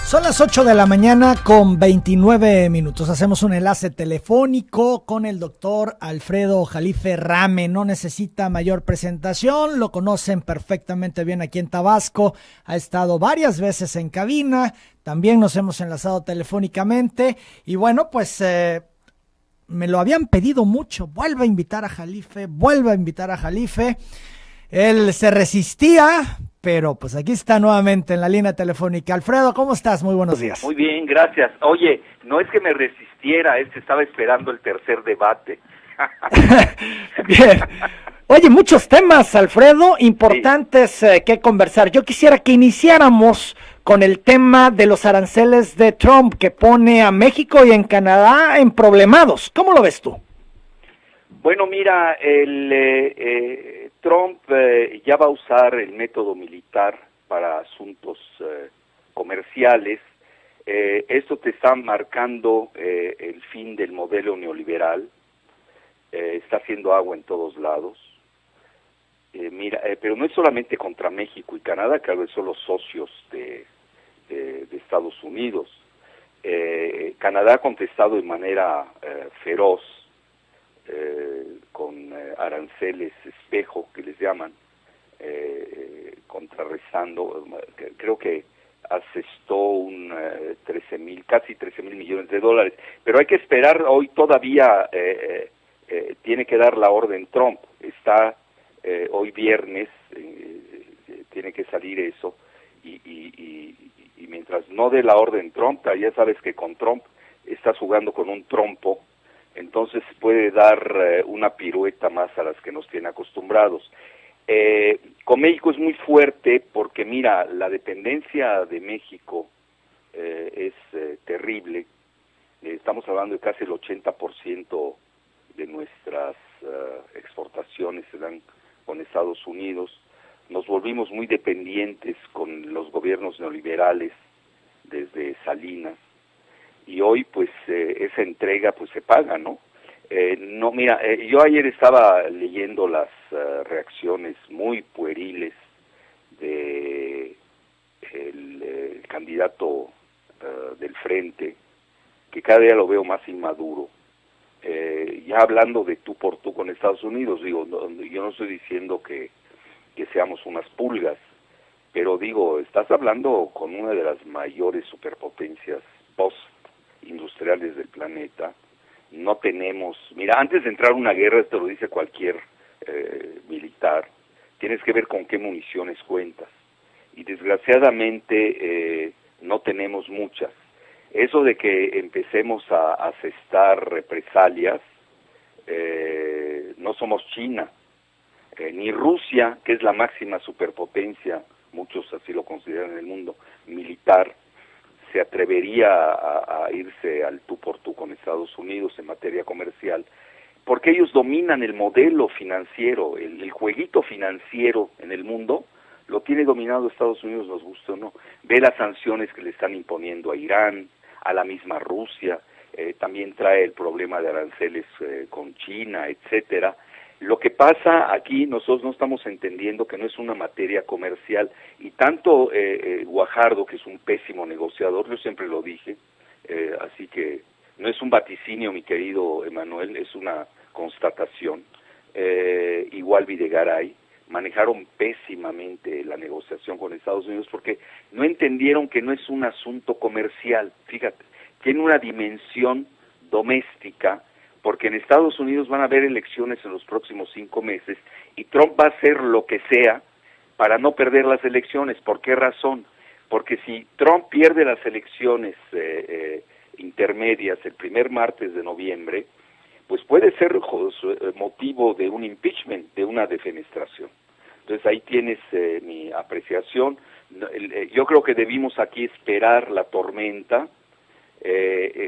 Son las 8 de la mañana con 29 minutos. Hacemos un enlace telefónico con el doctor Alfredo Jalife Rame. No necesita mayor presentación, lo conocen perfectamente bien aquí en Tabasco. Ha estado varias veces en cabina, también nos hemos enlazado telefónicamente. Y bueno, pues me lo habían pedido mucho. Vuelve a invitar a Jalife, vuelve a invitar a Jalife. Él se resistía, pero pues aquí está nuevamente en la línea telefónica. Alfredo, ¿cómo estás? Muy buenos días. Muy bien, gracias. Oye, no es que me resistiera, estaba esperando el tercer debate. Bien. Oye, muchos temas, Alfredo, importantes que conversar. Yo quisiera que iniciáramos con el tema de los aranceles de Trump que pone a México y en Canadá en problemados. ¿Cómo lo ves tú? Bueno, mira, Trump ya va a usar el método militar para asuntos comerciales. Esto te está marcando el fin del modelo neoliberal. Está haciendo agua en todos lados. Pero no es solamente contra México y Canadá, claro, son los socios de Estados Unidos. Canadá ha contestado de manera feroz, con aranceles espejo, que les llaman, contrarrestando, creo que asestó casi 13,000 millones de dólares, pero hay que esperar. Hoy todavía tiene que dar la orden Trump, está hoy viernes, tiene que salir eso, y mientras no dé la orden Trump, ya sabes que con Trump estás jugando con un trompo, entonces puede dar una pirueta más a las que nos tiene acostumbrados. Con México es muy fuerte porque, mira, la dependencia de México es terrible. Estamos hablando de casi el 80% de nuestras exportaciones se dan con Estados Unidos. Nos volvimos muy dependientes con los gobiernos neoliberales desde Salinas. Y hoy, pues, esa entrega, pues, se paga, ¿no? Yo ayer estaba leyendo las reacciones muy pueriles de el candidato del Frente, que cada día lo veo más inmaduro, ya hablando de tú por tú con Estados Unidos. Digo, yo no estoy diciendo que seamos unas pulgas, pero digo, estás hablando con una de las mayores superpotencias post-industriales del planeta. No tenemos, mira, antes de entrar a una guerra, esto lo dice cualquier militar, tienes que ver con qué municiones cuentas, y desgraciadamente no tenemos muchas. Eso de que empecemos a asestar represalias, no somos China, ni Rusia, que es la máxima superpotencia, muchos así lo consideran en el mundo, militar, se atrevería a irse al tú por tú con Estados Unidos en materia comercial, porque ellos dominan el modelo financiero, el jueguito financiero en el mundo, lo tiene dominado Estados Unidos, nos gusta o no. Ve las sanciones que le están imponiendo a Irán, a la misma Rusia, también trae el problema de aranceles con China, etcétera. Lo que pasa aquí, nosotros no estamos entendiendo que no es una materia comercial, y tanto Guajardo, que es un pésimo negociador, yo siempre lo dije, así que no es un vaticinio, mi querido Emanuel, es una constatación. Igual Videgaray, manejaron pésimamente la negociación con Estados Unidos porque no entendieron que no es un asunto comercial, fíjate, tiene una dimensión doméstica, porque en Estados Unidos van a haber elecciones en los próximos 5 meses y Trump va a hacer lo que sea para no perder las elecciones. ¿Por qué razón? Porque si Trump pierde las elecciones intermedias el primer martes de noviembre, pues puede ser motivo de un impeachment, de una defenestración. Entonces ahí tienes mi apreciación. Yo creo que debimos aquí esperar la tormenta.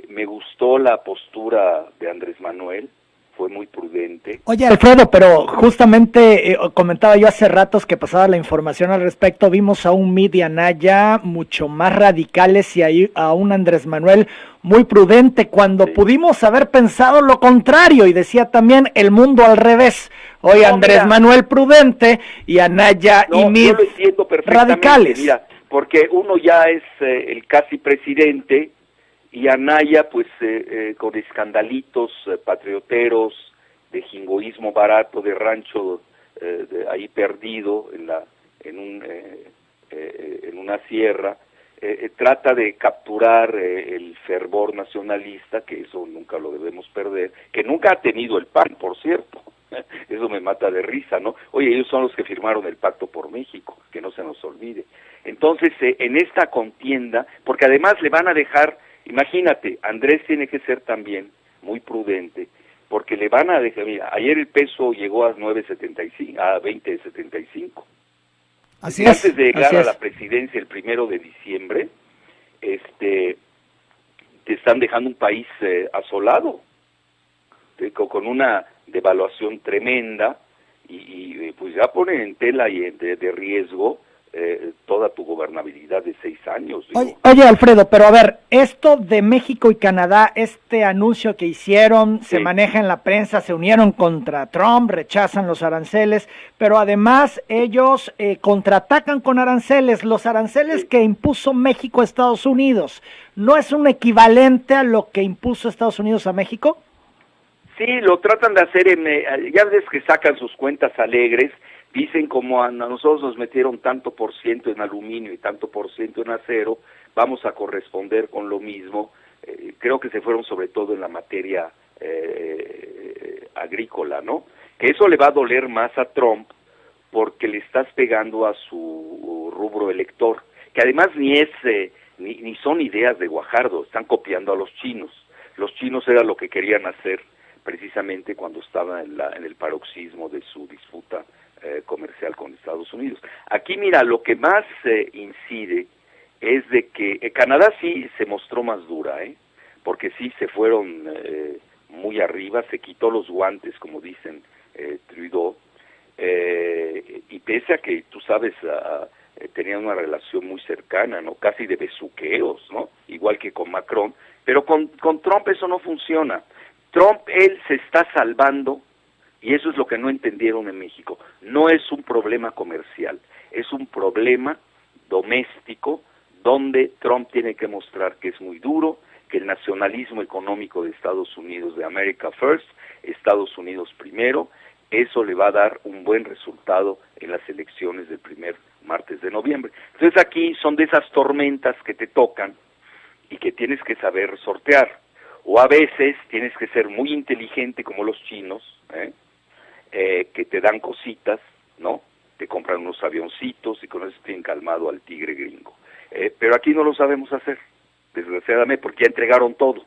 Me gustó la postura de Andrés Manuel, fue muy prudente. Oye, Alfredo, pero justamente comentaba yo hace ratos que pasaba la información al respecto, vimos a un Mid y Anaya mucho más radicales y a un Andrés Manuel muy prudente, cuando pudimos haber pensado lo contrario, y decía también el mundo al revés. Hoy Andrés Manuel prudente y Anaya y Mid radicales. Mira, porque uno ya es el casi presidente y Anaya pues con escandalitos patrioteros, de jingoísmo barato, de rancho ahí perdido en una sierra, trata de capturar el fervor nacionalista, que eso nunca lo debemos perder, que nunca ha tenido el PAN, por cierto. Eso me mata de risa, ¿no? Oye, ellos son los que firmaron el Pacto por México, que no se nos olvide. Entonces, en esta contienda, porque además le van a dejar, imagínate, Andrés tiene que ser también muy prudente, porque le van a dejar, mira, ayer el peso llegó a 9.75, a 20.75. Así es. Antes de llegar a la presidencia el 1 de diciembre, te están dejando un país asolado, con una devaluación tremenda, y pues ya ponen en tela y de riesgo toda tu gobernabilidad de 6 años. Oye, Alfredo, pero a ver, esto de México y Canadá, este anuncio que hicieron, se maneja en la prensa, se unieron contra Trump, rechazan los aranceles, pero además ellos contraatacan con aranceles. Los aranceles que impuso México a Estados Unidos, ¿no es un equivalente a lo que impuso Estados Unidos a México? Sí, lo tratan de hacer ya ves que sacan sus cuentas alegres, dicen como a nosotros nos metieron tanto por ciento en aluminio y tanto por ciento en acero, vamos a corresponder con lo mismo. Creo que se fueron sobre todo en la materia agrícola, ¿no? Que eso le va a doler más a Trump porque le estás pegando a su rubro elector, que además ni son ideas de Guajardo, están copiando a los chinos. Los chinos era lo que querían hacer precisamente cuando estaba en el paroxismo de su disputa comercial con Estados Unidos. Aquí, mira, lo que más incide es de que Canadá sí se mostró más dura, porque sí se fueron muy arriba, se quitó los guantes, como dicen Trudeau, y pese a que, tú sabes, tenían una relación muy cercana, ¿no? Casi de besuqueos, ¿no? Igual que con Macron, pero con Trump eso no funciona. Trump, él se está salvando, y eso es lo que no entendieron en México. No es un problema comercial, es un problema doméstico donde Trump tiene que mostrar que es muy duro, que el nacionalismo económico de Estados Unidos, de America First, Estados Unidos primero, eso le va a dar un buen resultado en las elecciones del primer martes de noviembre. Entonces aquí son de esas tormentas que te tocan y que tienes que saber sortear. O a veces tienes que ser muy inteligente como los chinos, que te dan cositas, ¿no? Te compran unos avioncitos y con eso tienen calmado al tigre gringo. Pero aquí no lo sabemos hacer, desgraciadamente, porque ya entregaron todo.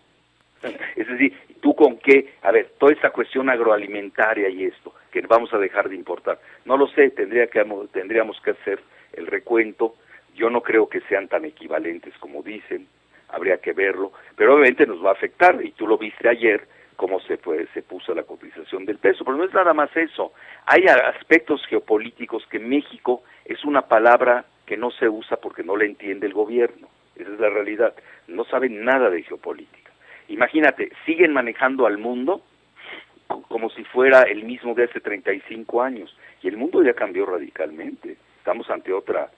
Es decir, ¿tú con qué? A ver, toda esta cuestión agroalimentaria y esto, que vamos a dejar de importar. No lo sé, tendríamos que hacer el recuento. Yo no creo que sean tan equivalentes como dicen. Habría que verlo, pero obviamente nos va a afectar, y tú lo viste ayer, cómo se puso la cotización del peso, pero no es nada más eso, hay aspectos geopolíticos que México es una palabra que no se usa porque no la entiende el gobierno, esa es la realidad, no saben nada de geopolítica. Imagínate, siguen manejando al mundo como si fuera el mismo de hace 35 años, y el mundo ya cambió radicalmente, estamos ante otra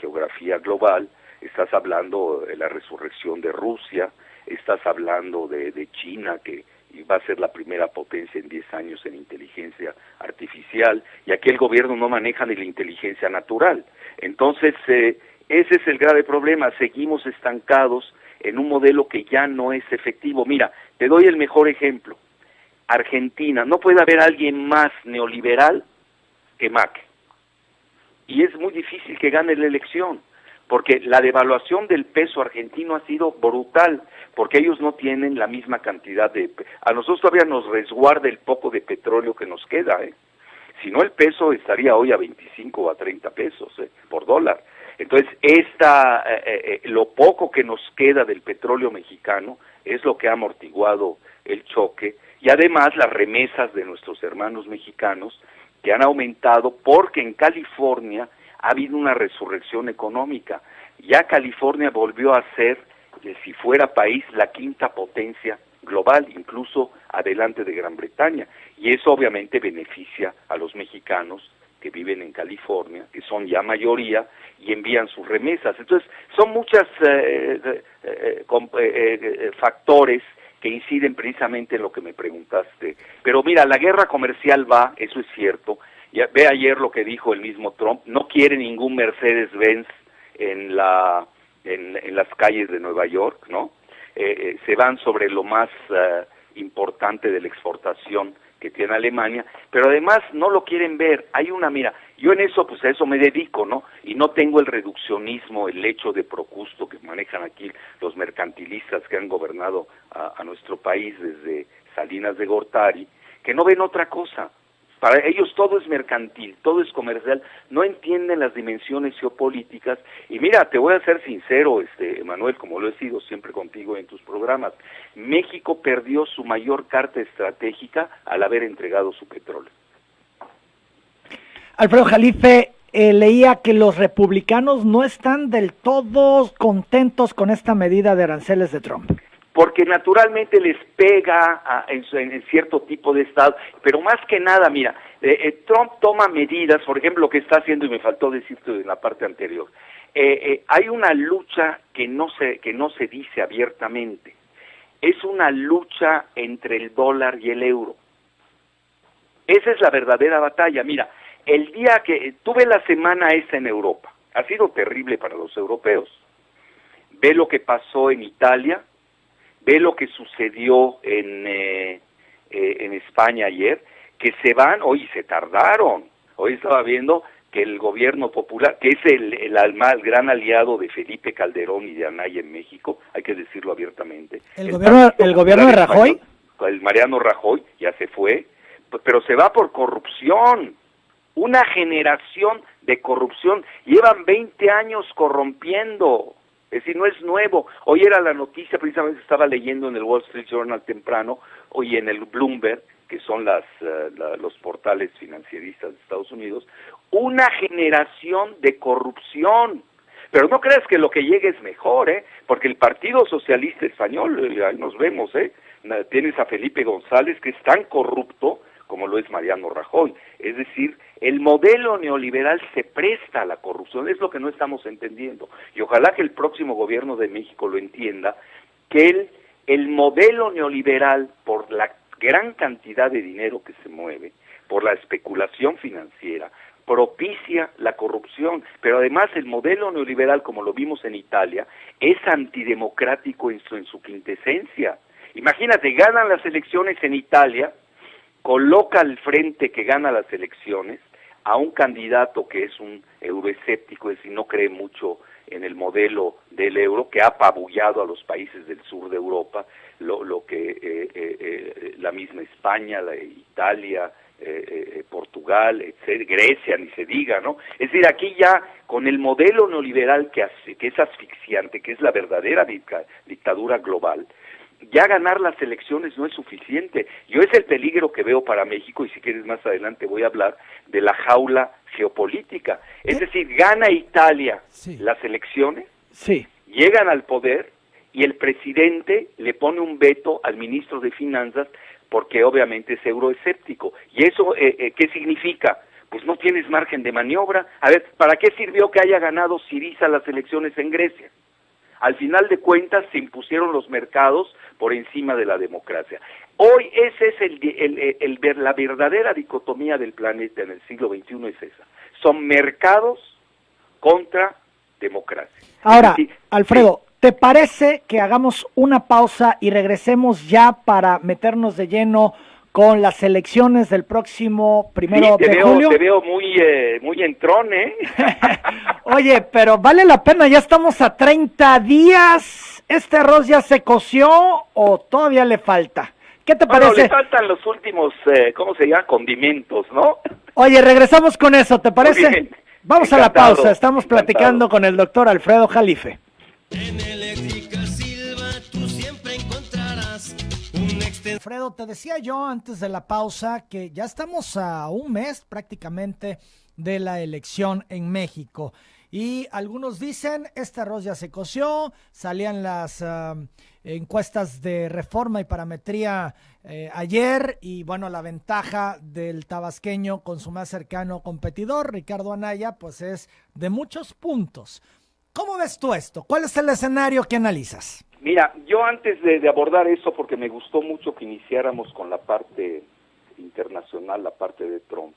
geografía global. Estás hablando de la resurrección de Rusia, estás hablando de China, que va a ser la primera potencia en 10 años en inteligencia artificial, y aquí el gobierno no maneja ni la inteligencia natural. Entonces, ese es el grave problema, seguimos estancados en un modelo que ya no es efectivo. Mira, te doy el mejor ejemplo. Argentina, no puede haber alguien más neoliberal que Macri, y es muy difícil que gane la elección, porque la devaluación del peso argentino ha sido brutal, porque ellos no tienen la misma cantidad a nosotros todavía nos resguarda el poco de petróleo que nos queda, si no el peso estaría hoy a 25 o a 30 pesos por dólar. Entonces, lo poco que nos queda del petróleo mexicano es lo que ha amortiguado el choque, y además las remesas de nuestros hermanos mexicanos que han aumentado porque en California ha habido una resurrección económica. Ya California volvió a ser, si fuera país, la quinta potencia global, incluso adelante de Gran Bretaña. Y eso obviamente beneficia a los mexicanos que viven en California, que son ya mayoría, y envían sus remesas. Entonces, son muchos factores que inciden precisamente en lo que me preguntaste. Pero mira, la guerra comercial va, eso es cierto. Ya, ve ayer lo que dijo el mismo Trump, no quiere ningún Mercedes-Benz en las calles de Nueva York, ¿no? Se van sobre lo más importante de la exportación que tiene Alemania, pero además no lo quieren ver. Mira, yo en eso, pues a eso me dedico, ¿no? Y no tengo el reduccionismo, el hecho de Procusto que manejan aquí los mercantilistas que han gobernado a nuestro país desde Salinas de Gortari, que no ven otra cosa. Para ellos todo es mercantil, todo es comercial, no entienden las dimensiones geopolíticas. Y mira, te voy a ser sincero, Manuel, como lo he sido siempre contigo en tus programas, México perdió su mayor carta estratégica al haber entregado su petróleo. Alfredo Jalife, leía que los republicanos no están del todo contentos con esta medida de aranceles de Trump. Porque naturalmente les pega en cierto tipo de estado, pero más que nada, mira, Trump toma medidas, por ejemplo, lo que está haciendo, y me faltó decirte en la parte anterior, hay una lucha que no se dice abiertamente, es una lucha entre el dólar y el euro. Esa es la verdadera batalla. Mira, el día que tuve la semana esta en Europa, ha sido terrible para los europeos. Ve lo que pasó en Italia, ve lo que sucedió en España ayer, que se van, hoy se tardaron. Hoy estaba viendo que el gobierno popular, que es el gran aliado de Felipe Calderón y de Anaya en México, hay que decirlo abiertamente. ¿El gobierno de Rajoy? Español, el Mariano Rajoy ya se fue, pero se va por corrupción. Una generación de corrupción. Llevan 20 años corrompiendo. Es decir, no es nuevo. Hoy era la noticia, precisamente estaba leyendo en el Wall Street Journal temprano, hoy en el Bloomberg, que son los portales financieristas de Estados Unidos, una generación de corrupción. Pero no creas que lo que llegue es mejor, porque el Partido Socialista Español, ahí nos vemos, tienes a Felipe González, que es tan corrupto como lo es Mariano Rajoy. Es decir, el modelo neoliberal se presta a la corrupción, es lo que no estamos entendiendo. Y ojalá que el próximo gobierno de México lo entienda, que el modelo neoliberal, por la gran cantidad de dinero que se mueve, por la especulación financiera, propicia la corrupción, pero además el modelo neoliberal, como lo vimos en Italia, es antidemocrático en su quintesencia. Imagínate, ganan las elecciones en Italia, coloca al frente que gana las elecciones a un candidato que es un euroescéptico, es decir, no cree mucho en el modelo del euro, que ha apabullado a los países del sur de Europa, la misma España, Italia, Portugal, Grecia, ni se diga, ¿no? Es decir, aquí ya con el modelo neoliberal que es asfixiante, que es la verdadera dictadura global, ya ganar las elecciones no es suficiente. Yo es el peligro que veo para México, y si quieres más adelante voy a hablar de la jaula geopolítica. Es decir, gana Italia las elecciones, llegan al poder y el presidente le pone un veto al ministro de Finanzas porque obviamente es euroescéptico. ¿Y eso qué significa? Pues no tienes margen de maniobra. A ver, ¿para qué sirvió que haya ganado Syriza las elecciones en Grecia? Al final de cuentas se impusieron los mercados por encima de la democracia. Hoy ese es la verdadera dicotomía del planeta en el siglo XXI, es esa. Son mercados contra democracia. Ahora, Alfredo, ¿te parece que hagamos una pausa y regresemos ya para meternos de lleno con las elecciones del próximo 1 de julio? Te veo muy entrón, Oye, pero vale la pena, ya estamos a 30 días. ¿Este arroz ya se coció o todavía le falta? ¿Qué te parece? Bueno, le faltan los últimos, ¿cómo se llama? Condimentos, ¿no? Oye, regresamos con eso, ¿te parece? Muy bien. Vamos a la pausa, estamos platicando con el doctor Alfredo Jalife. En Eléctrica Silva tú siempre encontrarás un Alfredo, te decía yo antes de la pausa que ya estamos a un mes prácticamente de la elección en México. Y algunos dicen, este arroz ya se coció, salían las encuestas de reforma y parametría ayer, y bueno, la ventaja del tabasqueño con su más cercano competidor, Ricardo Anaya, pues es de muchos puntos. ¿Cómo ves tú esto? ¿Cuál es el escenario que analizas? Mira, yo antes de abordar eso, porque me gustó mucho que iniciáramos con la parte internacional, la parte de Trump,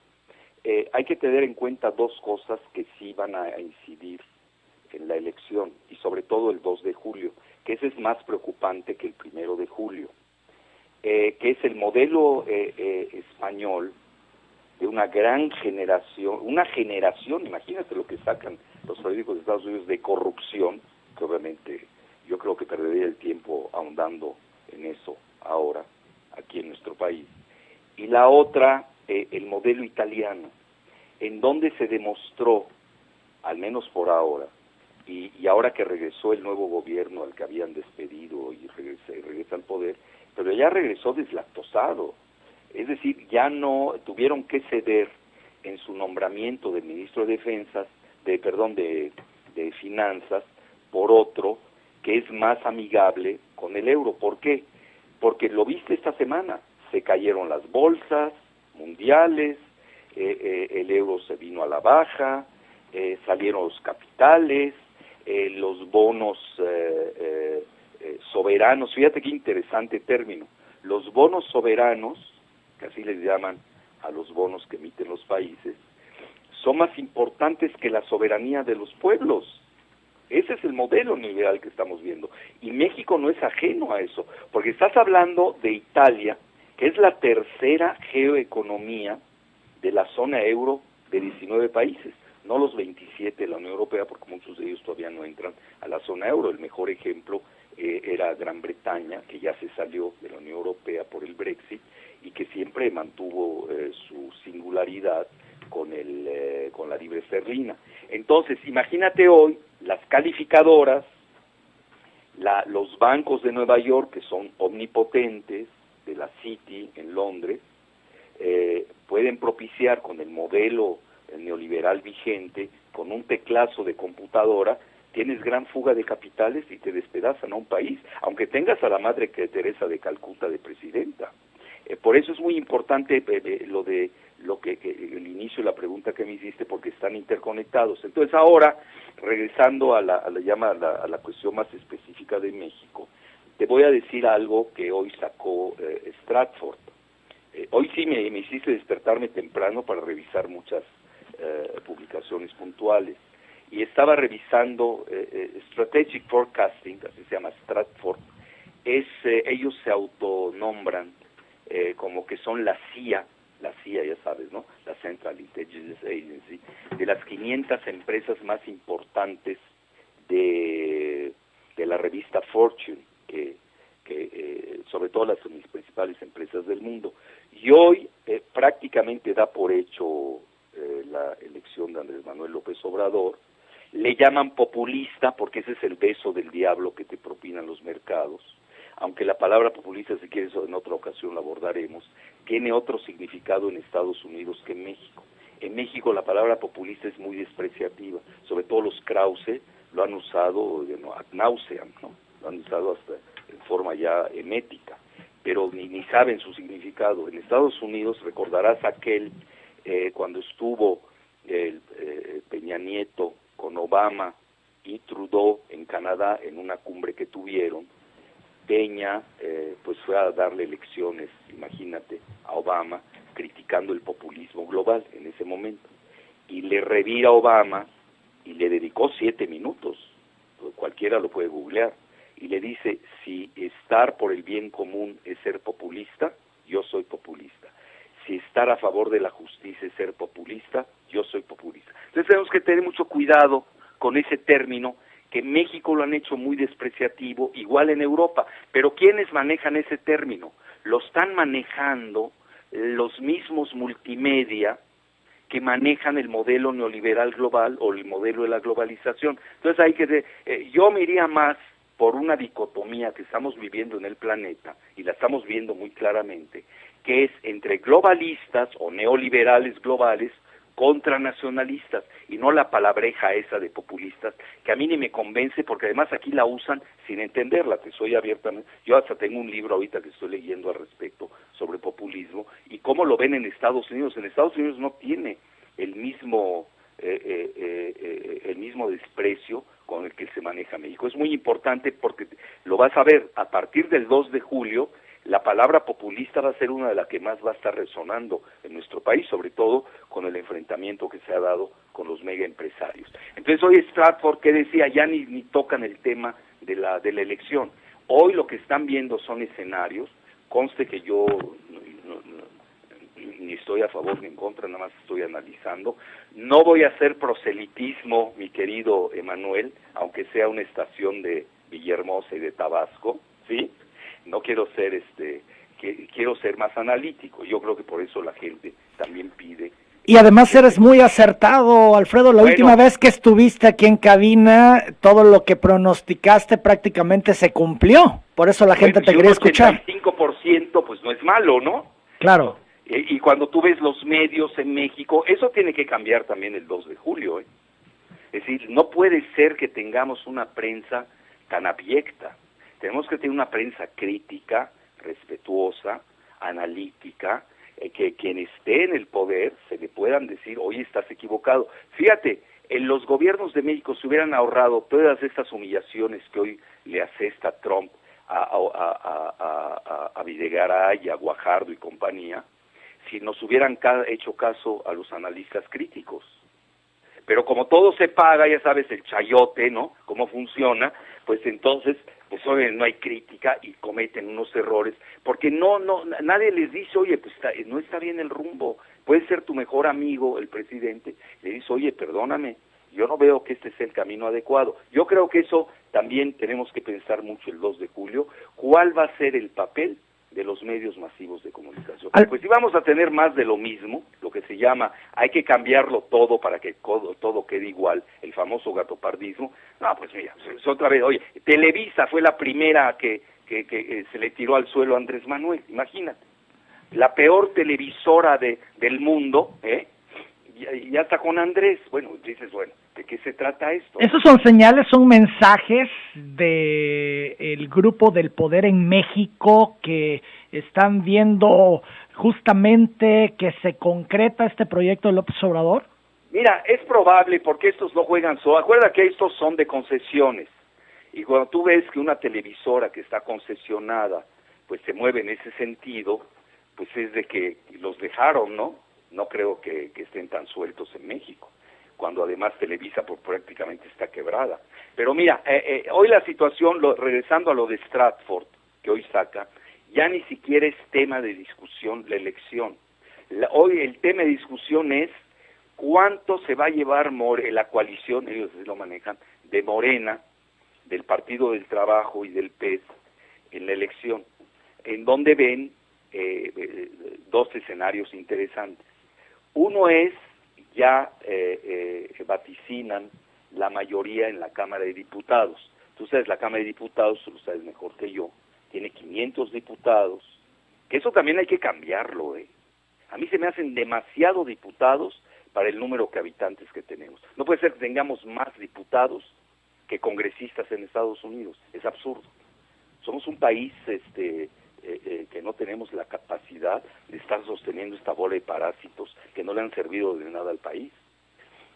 hay que tener en cuenta dos cosas que sí van a incidir en la elección, y sobre todo el 2 de julio, que ese es más preocupante que el 1 de julio, que es el modelo español de una gran generación, imagínate lo que sacan los periódicos de Estados Unidos de corrupción, que obviamente yo creo que perdería el tiempo ahondando en eso ahora, aquí en nuestro país. Y la otra, el modelo italiano, en donde se demostró, al menos por ahora, y ahora que regresó el nuevo gobierno al que habían despedido y regresa al poder, pero ya regresó deslactosado. Es decir, ya no tuvieron que ceder en su nombramiento del ministro de de Finanzas por otro que es más amigable con el euro. ¿Por qué? Porque lo viste esta semana, se cayeron las bolsas mundiales, el euro se vino a la baja, salieron los capitales, los bonos soberanos. Fíjate qué interesante término, los bonos soberanos, que así les llaman a los bonos que emiten los países, son más importantes que la soberanía de los pueblos. Ese es el modelo neoliberal que estamos viendo. Y México no es ajeno a eso, porque estás hablando de Italia, que es la tercera geoeconomía de la zona euro de 19 países, no los 27 de la Unión Europea, porque muchos de ellos todavía no entran a la zona euro. El mejor ejemplo era Gran Bretaña, que ya se salió de la Unión Europea por el Brexit, y que siempre mantuvo su singularidad con la libra esterlina. Entonces, imagínate hoy las calificadoras, los bancos de Nueva York, que son omnipotentes, de la Citi en Londres, pueden propiciar con el modelo neoliberal vigente, con un teclazo de computadora, tienes gran fuga de capitales y te despedazan a un país, aunque tengas a la Madre Teresa de Calcuta de presidenta. Por eso es muy importante el inicio de la pregunta que me hiciste, porque están interconectados. Entonces ahora, regresando a la cuestión más específica de México, te voy a decir algo que hoy sacó Stratford. Hoy sí me hiciste despertarme temprano para revisar muchas publicaciones puntuales, y estaba revisando Strategic Forecasting, así se llama Stratford. Ellos se autonombran como que son la CIA ya sabes, ¿no? La Central Intelligence Agency, de las 500 empresas más importantes de la revista Fortune, que sobre todo las principales empresas del mundo. Y hoy prácticamente da por hecho la elección de Andrés Manuel López Obrador. Le llaman populista porque ese es el beso del diablo que te propinan los mercados, aunque la palabra populista, si quieres, en otra ocasión la abordaremos, tiene otro significado en Estados Unidos que en México. En México la palabra populista es muy despreciativa, sobre todo los Krause lo han usado ad nauseam, ¿no? Lo han usado hasta en forma ya emética, pero ni saben su significado. En Estados Unidos recordarás cuando estuvo Peña Nieto con Obama y Trudeau en Canadá en una cumbre que tuvieron. Peña pues fue a darle lecciones, imagínate, a Obama, criticando el populismo global en ese momento, y le revira a Obama y le dedicó 7 minutos, cualquiera lo puede googlear, y le dice: si estar por el bien común es ser populista, yo soy populista. Si estar a favor de la justicia es ser populista, yo soy populista. Entonces tenemos que tener mucho cuidado con ese término, que en México lo han hecho muy despreciativo, igual en Europa. Pero ¿quiénes manejan ese término? Lo están manejando los mismos multimedia que manejan el modelo neoliberal global o el modelo de la globalización. Entonces yo me iría más por una dicotomía que estamos viviendo en el planeta, y la estamos viendo muy claramente, que es entre globalistas o neoliberales globales contranacionalistas, y no la palabreja esa de populistas, que a mí ni me convence, porque además aquí la usan sin entenderla, te soy abiertamente. Yo hasta tengo un libro ahorita que estoy leyendo al respecto sobre populismo, y cómo lo ven en Estados Unidos. En Estados Unidos no tiene el mismo desprecio con el que se maneja México. Es muy importante porque lo vas a ver, a partir del 2 de julio, la palabra populista va a ser una de las que más va a estar resonando en nuestro país, sobre todo con el enfrentamiento que se ha dado con los mega empresarios. Entonces hoy Stratford, que decía, ya ni tocan el tema de la elección. Hoy lo que están viendo son escenarios, conste que yo ni estoy a favor ni en contra, nada más estoy analizando. No voy a hacer proselitismo, mi querido Emanuel, aunque sea una estación de Villahermosa y de Tabasco, ¿sí? No quiero ser quiero ser más analítico. Yo creo que por eso la gente también pide. Y además eres muy acertado, Alfredo. La última vez que estuviste aquí en cabina, todo lo que pronosticaste prácticamente se cumplió. Por eso la gente te quería escuchar. El 85% pues no es malo, ¿no? Claro. Y cuando tú ves los medios en México, eso tiene que cambiar también el 2 de julio, ¿eh? Es decir, no puede ser que tengamos una prensa tan abyecta. Tenemos que tener una prensa crítica, respetuosa, analítica, que quien esté en el poder se le puedan decir, oye, estás equivocado. Fíjate, en los gobiernos de México se hubieran ahorrado todas estas humillaciones que hoy le asesta Trump a Videgaray, a Guajardo y compañía, si nos hubieran hecho caso a los analistas críticos. Pero como todo se paga, ya sabes, el chayote, ¿no?, cómo funciona, pues entonces, pues obviamente no hay crítica y cometen unos errores, porque nadie les dice, oye, pues no está bien el rumbo. Puede ser tu mejor amigo, el presidente, le dice, oye, perdóname, yo no veo que este sea el camino adecuado. Yo creo que eso también tenemos que pensar mucho el 2 de julio, ¿cuál va a ser el papel de los medios masivos de comunicación? Pues si vamos a tener más de lo mismo, lo que se llama, hay que cambiarlo todo para que todo quede igual, el famoso gatopardismo, no, pues mira, es otra vez, oye, Televisa fue la primera que se le tiró al suelo a Andrés Manuel, imagínate, la peor televisora del mundo, ya está con Andrés. Bueno, dices, bueno, ¿de qué se trata esto? Esos son señales, son mensajes de el grupo del poder en México que están viendo justamente que se concreta este proyecto de López Obrador. Mira, es probable porque estos no juegan solo. Acuérdate que estos son de concesiones. Y cuando tú ves que una televisora que está concesionada, pues se mueve en ese sentido, pues es de que los dejaron, ¿no? No creo que estén tan sueltos en México, cuando además Televisa prácticamente está quebrada. Pero mira, hoy la situación, regresando a lo de Stratford, que hoy saca, ya ni siquiera es tema de discusión la elección. Hoy el tema de discusión es cuánto se va a llevar la coalición, ellos lo manejan, de Morena, del Partido del Trabajo y del PES en la elección, en donde ven dos escenarios interesantes. Uno es, ya vaticinan la mayoría en la Cámara de Diputados. Tú sabes, la Cámara de Diputados, tú lo sabes mejor que yo, tiene 500 diputados, que eso también hay que cambiarlo, A mí se me hacen demasiado diputados para el número de habitantes que tenemos. No puede ser que tengamos más diputados que congresistas en Estados Unidos, es absurdo. Somos un país que no tenemos la capacidad de estar sosteniendo esta bola de parásitos que no le han servido de nada al país.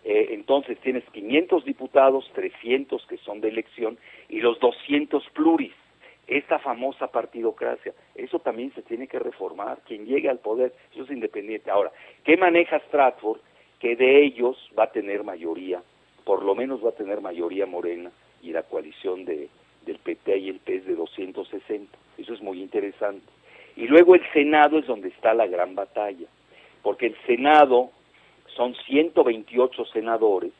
Entonces tienes 500 diputados, 300 que son de elección y los 200 pluris, esta famosa partidocracia. Eso también se tiene que reformar. Quien llegue al poder, eso es independiente. Ahora, ¿qué maneja Stratford? Que de ellos va a tener mayoría, por lo menos va a tener mayoría Morena y la coalición del PT y el PES de 260. Eso es muy interesante. Y luego el Senado es donde está la gran batalla, porque el Senado son 128 senadores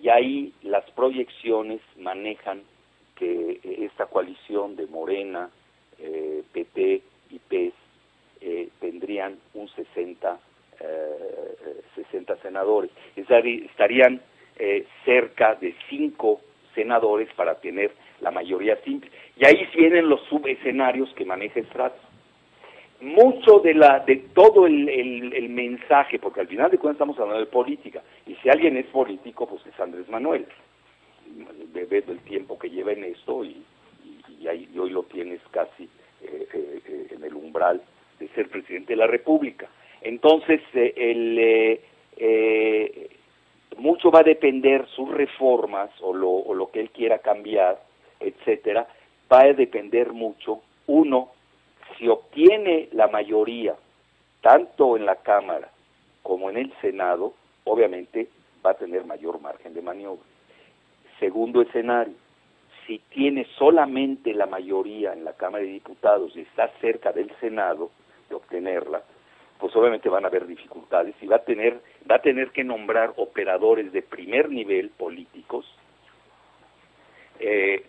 y ahí las proyecciones manejan que esta coalición de Morena, PT y PES tendrían un 60 senadores. Estarían cerca de 5 senadores para tener la mayoría simple. Y ahí vienen los subescenarios que maneja Stratford. mucho de todo el mensaje, porque al final de cuentas estamos hablando de política, y si alguien es político, pues es Andrés Manuel, ve el tiempo que lleva en esto, y hoy lo tienes casi en el umbral de ser presidente de la República. Entonces, mucho va a depender sus reformas, o lo que él quiera cambiar, etcétera, va a depender mucho, uno, si obtiene la mayoría, tanto en la Cámara como en el Senado, obviamente va a tener mayor margen de maniobra. Segundo escenario, si tiene solamente la mayoría en la Cámara de Diputados y está cerca del Senado de obtenerla, pues obviamente van a haber dificultades y va a tener que nombrar operadores de primer nivel políticos,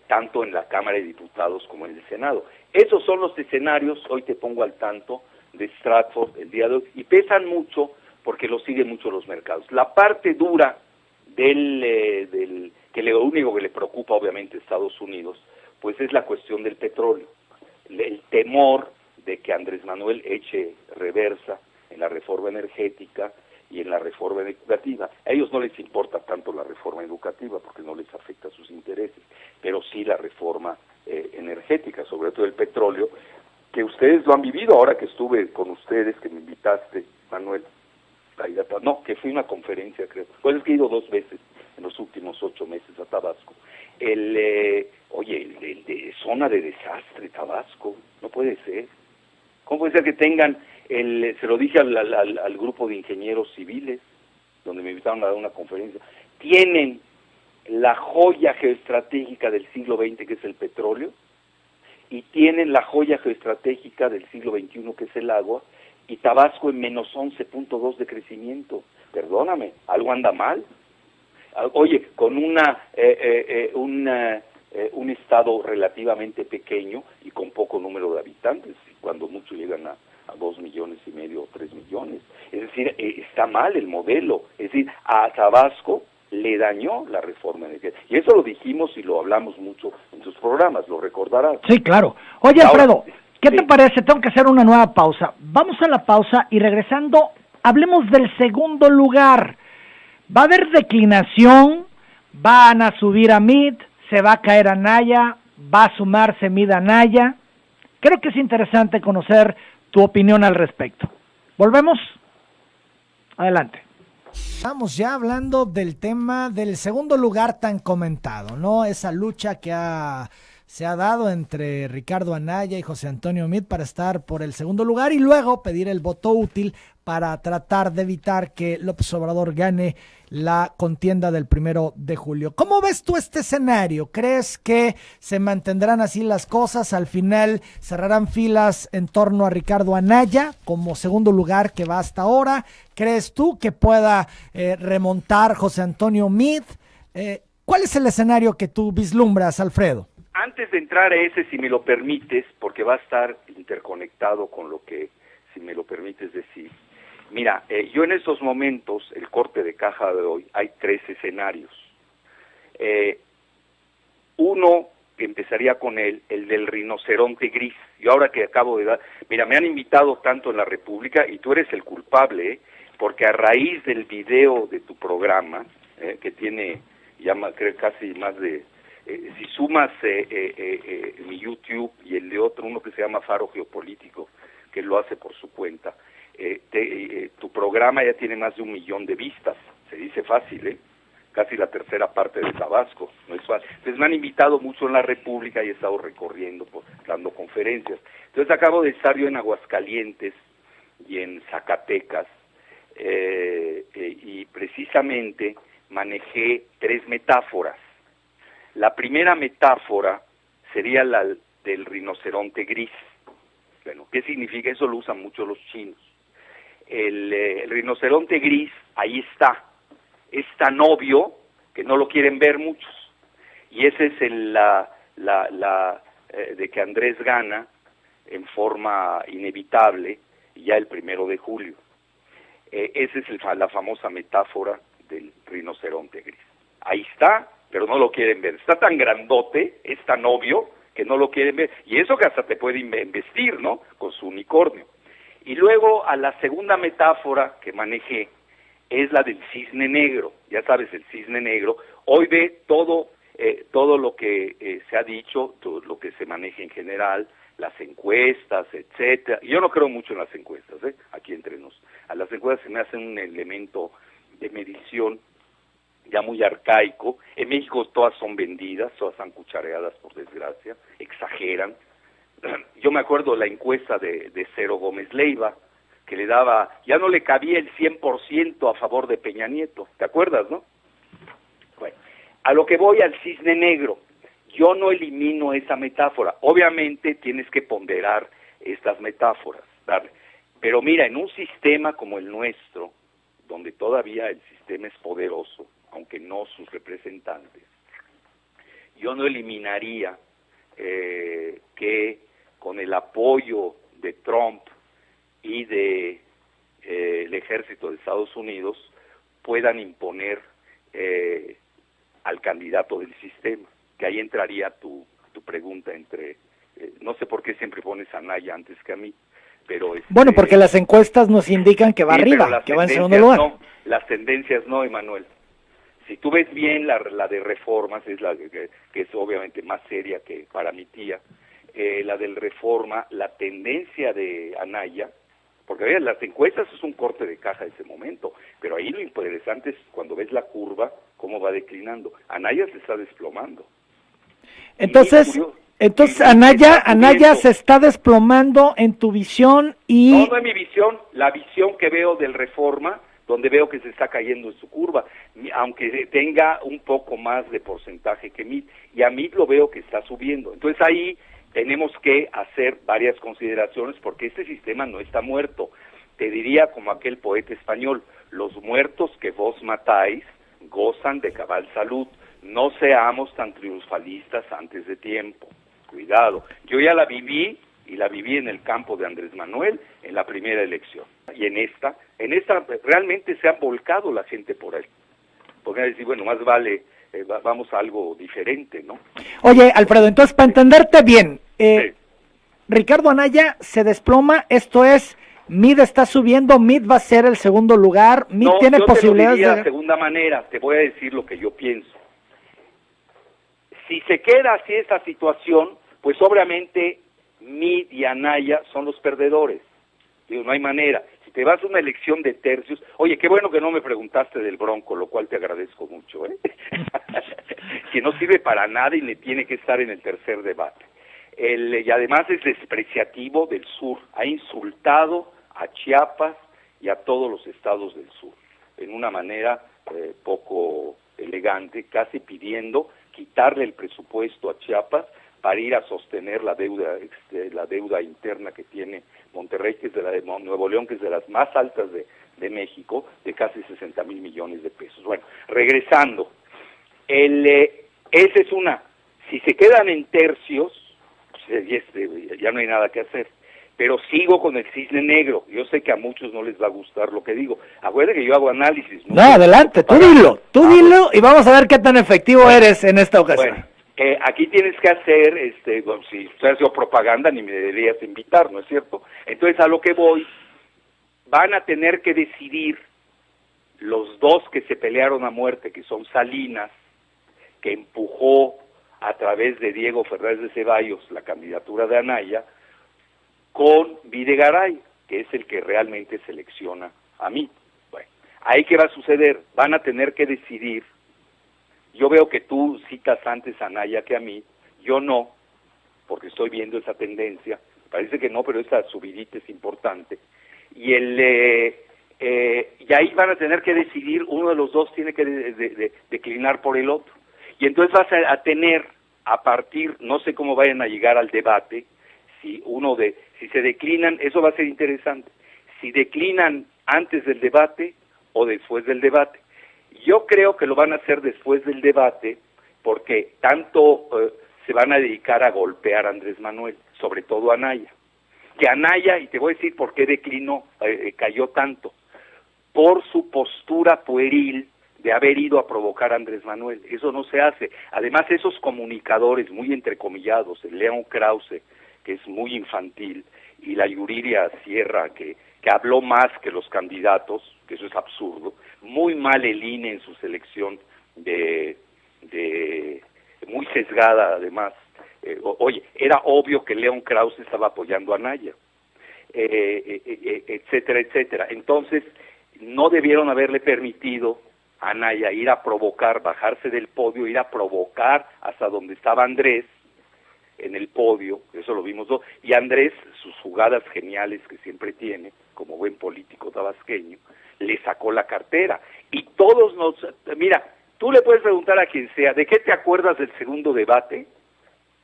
tanto en la Cámara de Diputados como en el Senado. Esos son los escenarios, hoy te pongo al tanto, de Stratford el día de hoy, y pesan mucho porque lo siguen mucho los mercados. La parte dura que lo único que le preocupa obviamente a Estados Unidos, pues es la cuestión del petróleo, el temor de que Andrés Manuel eche reversa en la reforma energética y en la reforma educativa. A ellos no les importa tanto la reforma educativa porque no les afecta sus intereses, pero sí la reforma energética, sobre todo el petróleo, que ustedes lo han vivido ahora que estuve con ustedes, que me invitaste, Manuel. No, que fui a una conferencia, creo. Pues es que he ido 2 veces en los últimos 8 meses a Tabasco. Zona de desastre, Tabasco, no puede ser. ¿Cómo puede ser que tengan, se lo dije al grupo de ingenieros civiles, donde me invitaron a dar una conferencia, tienen la joya geoestratégica del siglo XX, que es el petróleo, y tienen la joya geoestratégica del siglo XXI, que es el agua, y Tabasco en menos 11.2 de crecimiento. Perdóname, algo anda mal. Oye, con un estado relativamente pequeño y con poco número de habitantes, cuando mucho llegan a 2,5 millones o 3 millones. Es decir, está mal el modelo. Es decir, a Tabasco le dañó la reforma energética. Y eso lo dijimos y lo hablamos mucho en sus programas, lo recordarás. Sí, claro. Oye, Alfredo, ¿qué te parece? Tengo que hacer una nueva pausa. Vamos a la pausa y regresando, hablemos del segundo lugar. Va a haber declinación, van a subir a Mid, se va a caer Anaya, va a sumarse Mid a Anaya. Creo que es interesante conocer tu opinión al respecto. ¿Volvemos? Adelante. Estamos ya hablando del tema del segundo lugar tan comentado, ¿no? Esa lucha que se ha dado entre Ricardo Anaya y José Antonio Meade para estar por el segundo lugar y luego pedir el voto útil para tratar de evitar que López Obrador gane la contienda del 1 de julio. ¿Cómo ves tú este escenario? ¿Crees que se mantendrán así las cosas? Al final cerrarán filas en torno a Ricardo Anaya como segundo lugar que va hasta ahora. ¿Crees tú que pueda remontar José Antonio Meade? ¿Cuál es el escenario que tú vislumbras, Alfredo? Antes de entrar a ese, si me lo permites, porque va a estar interconectado con lo que, si me lo permites decir. Mira, yo en estos momentos, el corte de caja de hoy, hay 3 escenarios. Uno, que empezaría con el del rinoceronte gris. Yo ahora que acabo de dar, mira, me han invitado tanto en la República, y tú eres el culpable, porque a raíz del video de tu programa, que tiene ya creo casi más de... si sumas mi YouTube y el de otro, uno que se llama Faro Geopolítico, que lo hace por su cuenta, tu programa ya tiene más de 1 millón de vistas. Se dice fácil, casi la tercera parte de Tabasco, no es fácil. Entonces me han invitado mucho en la República y he estado recorriendo, dando conferencias. Entonces acabo de estar yo en Aguascalientes y en Zacatecas, y precisamente manejé 3 metáforas. La primera metáfora sería la del rinoceronte gris. Bueno, ¿qué significa? Eso lo usan mucho los chinos. El rinoceronte gris, ahí está. Es tan obvio que no lo quieren ver muchos. Y ese es de que Andrés gana en forma inevitable ya el 1 de julio. Esa es la famosa metáfora del rinoceronte gris. Ahí está, pero no lo quieren ver. Está tan grandote, es tan obvio, que no lo quieren ver. Y eso que hasta te puede investir, ¿no? Con su unicornio. Y luego a la segunda metáfora que manejé es la del cisne negro. Ya sabes, el cisne negro hoy ve todo lo que se ha dicho, todo lo que se maneja en general, las encuestas, etcétera. Yo no creo mucho en las encuestas, aquí entre nos. A las encuestas se me hacen un elemento de medición ya muy arcaico. En México todas son vendidas, todas están cuchareadas, por desgracia, exageran. Yo me acuerdo la encuesta de Cero Gómez Leiva, que le daba, ya no le cabía el 100% a favor de Peña Nieto, ¿te acuerdas, no? Bueno, a lo que voy al cisne negro, yo no elimino esa metáfora, obviamente tienes que ponderar estas metáforas, darle. Pero mira, en un sistema como el nuestro, donde todavía el sistema es poderoso, aunque no sus representantes, yo no eliminaría que con el apoyo de Trump y de el ejército de Estados Unidos puedan imponer al candidato del sistema, que ahí entraría tu pregunta entre, no sé por qué siempre pones a Anaya antes que a mí, pero bueno, porque las encuestas nos indican que va sí, arriba, que va en segundo lugar. No, las tendencias no, Emanuel. Si tú ves bien la de Reformas, es la que es obviamente más seria que para mi tía, la del Reforma, la tendencia de Anaya, porque vean, las encuestas es un corte de caja de ese momento, pero ahí lo interesante es cuando ves la curva, cómo va declinando. Anaya se está desplomando. Entonces Anaya se está desplomando en tu visión y... No es mi visión, la visión que veo del Reforma, donde veo que se está cayendo en su curva, aunque tenga un poco más de porcentaje que MIT, y a MIT lo veo que está subiendo. Entonces ahí tenemos que hacer varias consideraciones porque este sistema no está muerto. Te diría como aquel poeta español, los muertos que vos matáis gozan de cabal salud, no seamos tan triunfalistas antes de tiempo. Cuidado, yo ya la viví y la viví en el campo de Andrés Manuel en la primera elección. Y en esta realmente se han volcado la gente por ahí. Porque decir, bueno, más vale, vamos a algo diferente, ¿no? Oye, Alfredo, entonces para entenderte bien, Sí. Ricardo Anaya se desploma, esto es, MID está subiendo, MID va a ser el segundo lugar, MID No, tiene yo posibilidades te lo diría de... de segunda manera, te voy a decir lo que yo pienso. Si se queda así esta situación, pues obviamente MID y Anaya son los perdedores. Digo, no hay manera. Si te vas a una elección de tercios, oye, qué bueno que no me preguntaste del Bronco, lo cual te agradezco mucho, que no sirve para nada y le tiene que estar en el tercer debate. Y además es despreciativo del sur, ha insultado a Chiapas y a todos los estados del sur, en una manera poco elegante, casi pidiendo quitarle el presupuesto a Chiapas para ir a sostener la deuda interna que tiene Monterrey, que es de la de Nuevo León, que es de las más altas de México, de casi 60,000 millones de pesos. Bueno, regresando, esa es una. Si se quedan en tercios, pues, ya no hay nada que hacer. Pero sigo con el cisne negro. Yo sé que a muchos no les va a gustar lo que digo. Acuérdate que yo hago análisis. No, adelante, tú dilo y vamos a ver qué tan efectivo eres en esta ocasión. Bueno, aquí tienes que hacer, bueno, si usted hace propaganda ni me deberías invitar, ¿no es cierto? Entonces a lo que voy, van a tener que decidir los dos que se pelearon a muerte, que son Salinas, que empujó a través de Diego Fernández de Ceballos la candidatura de Anaya, con Videgaray, que es el que realmente selecciona a mí. Bueno, ahí qué va a suceder, van a tener que decidir. Yo veo que tú citas antes a Anaya que a mí, yo no, porque estoy viendo esa tendencia, parece que no, pero esa subidita es importante, y y ahí van a tener que decidir, uno de los dos tiene que declinar por el otro, y entonces vas a tener, a partir, no sé cómo vayan a llegar al debate, si se declinan, eso va a ser interesante, si declinan antes del debate o después del debate. Yo creo que lo van a hacer después del debate, porque tanto se van a dedicar a golpear a Andrés Manuel, sobre todo a Anaya. Que Anaya, y te voy a decir por qué declinó, cayó tanto, por su postura pueril de haber ido a provocar a Andrés Manuel. Eso no se hace. Además, esos comunicadores muy entrecomillados, el León Krause, que es muy infantil, y la Yuriria Sierra, que habló más que los candidatos, que eso es absurdo, muy mal el INE en su selección muy sesgada además. Oye, era obvio que León Krause estaba apoyando a Anaya, etcétera, etcétera. Entonces, no debieron haberle permitido a Anaya ir a provocar, bajarse del podio, ir a provocar hasta donde estaba Andrés, en el podio, eso lo vimos dos, y Andrés, sus jugadas geniales que siempre tiene, como buen político tabasqueño, le sacó la cartera. Y todos mira, tú le puedes preguntar a quien sea, ¿de qué te acuerdas del segundo debate?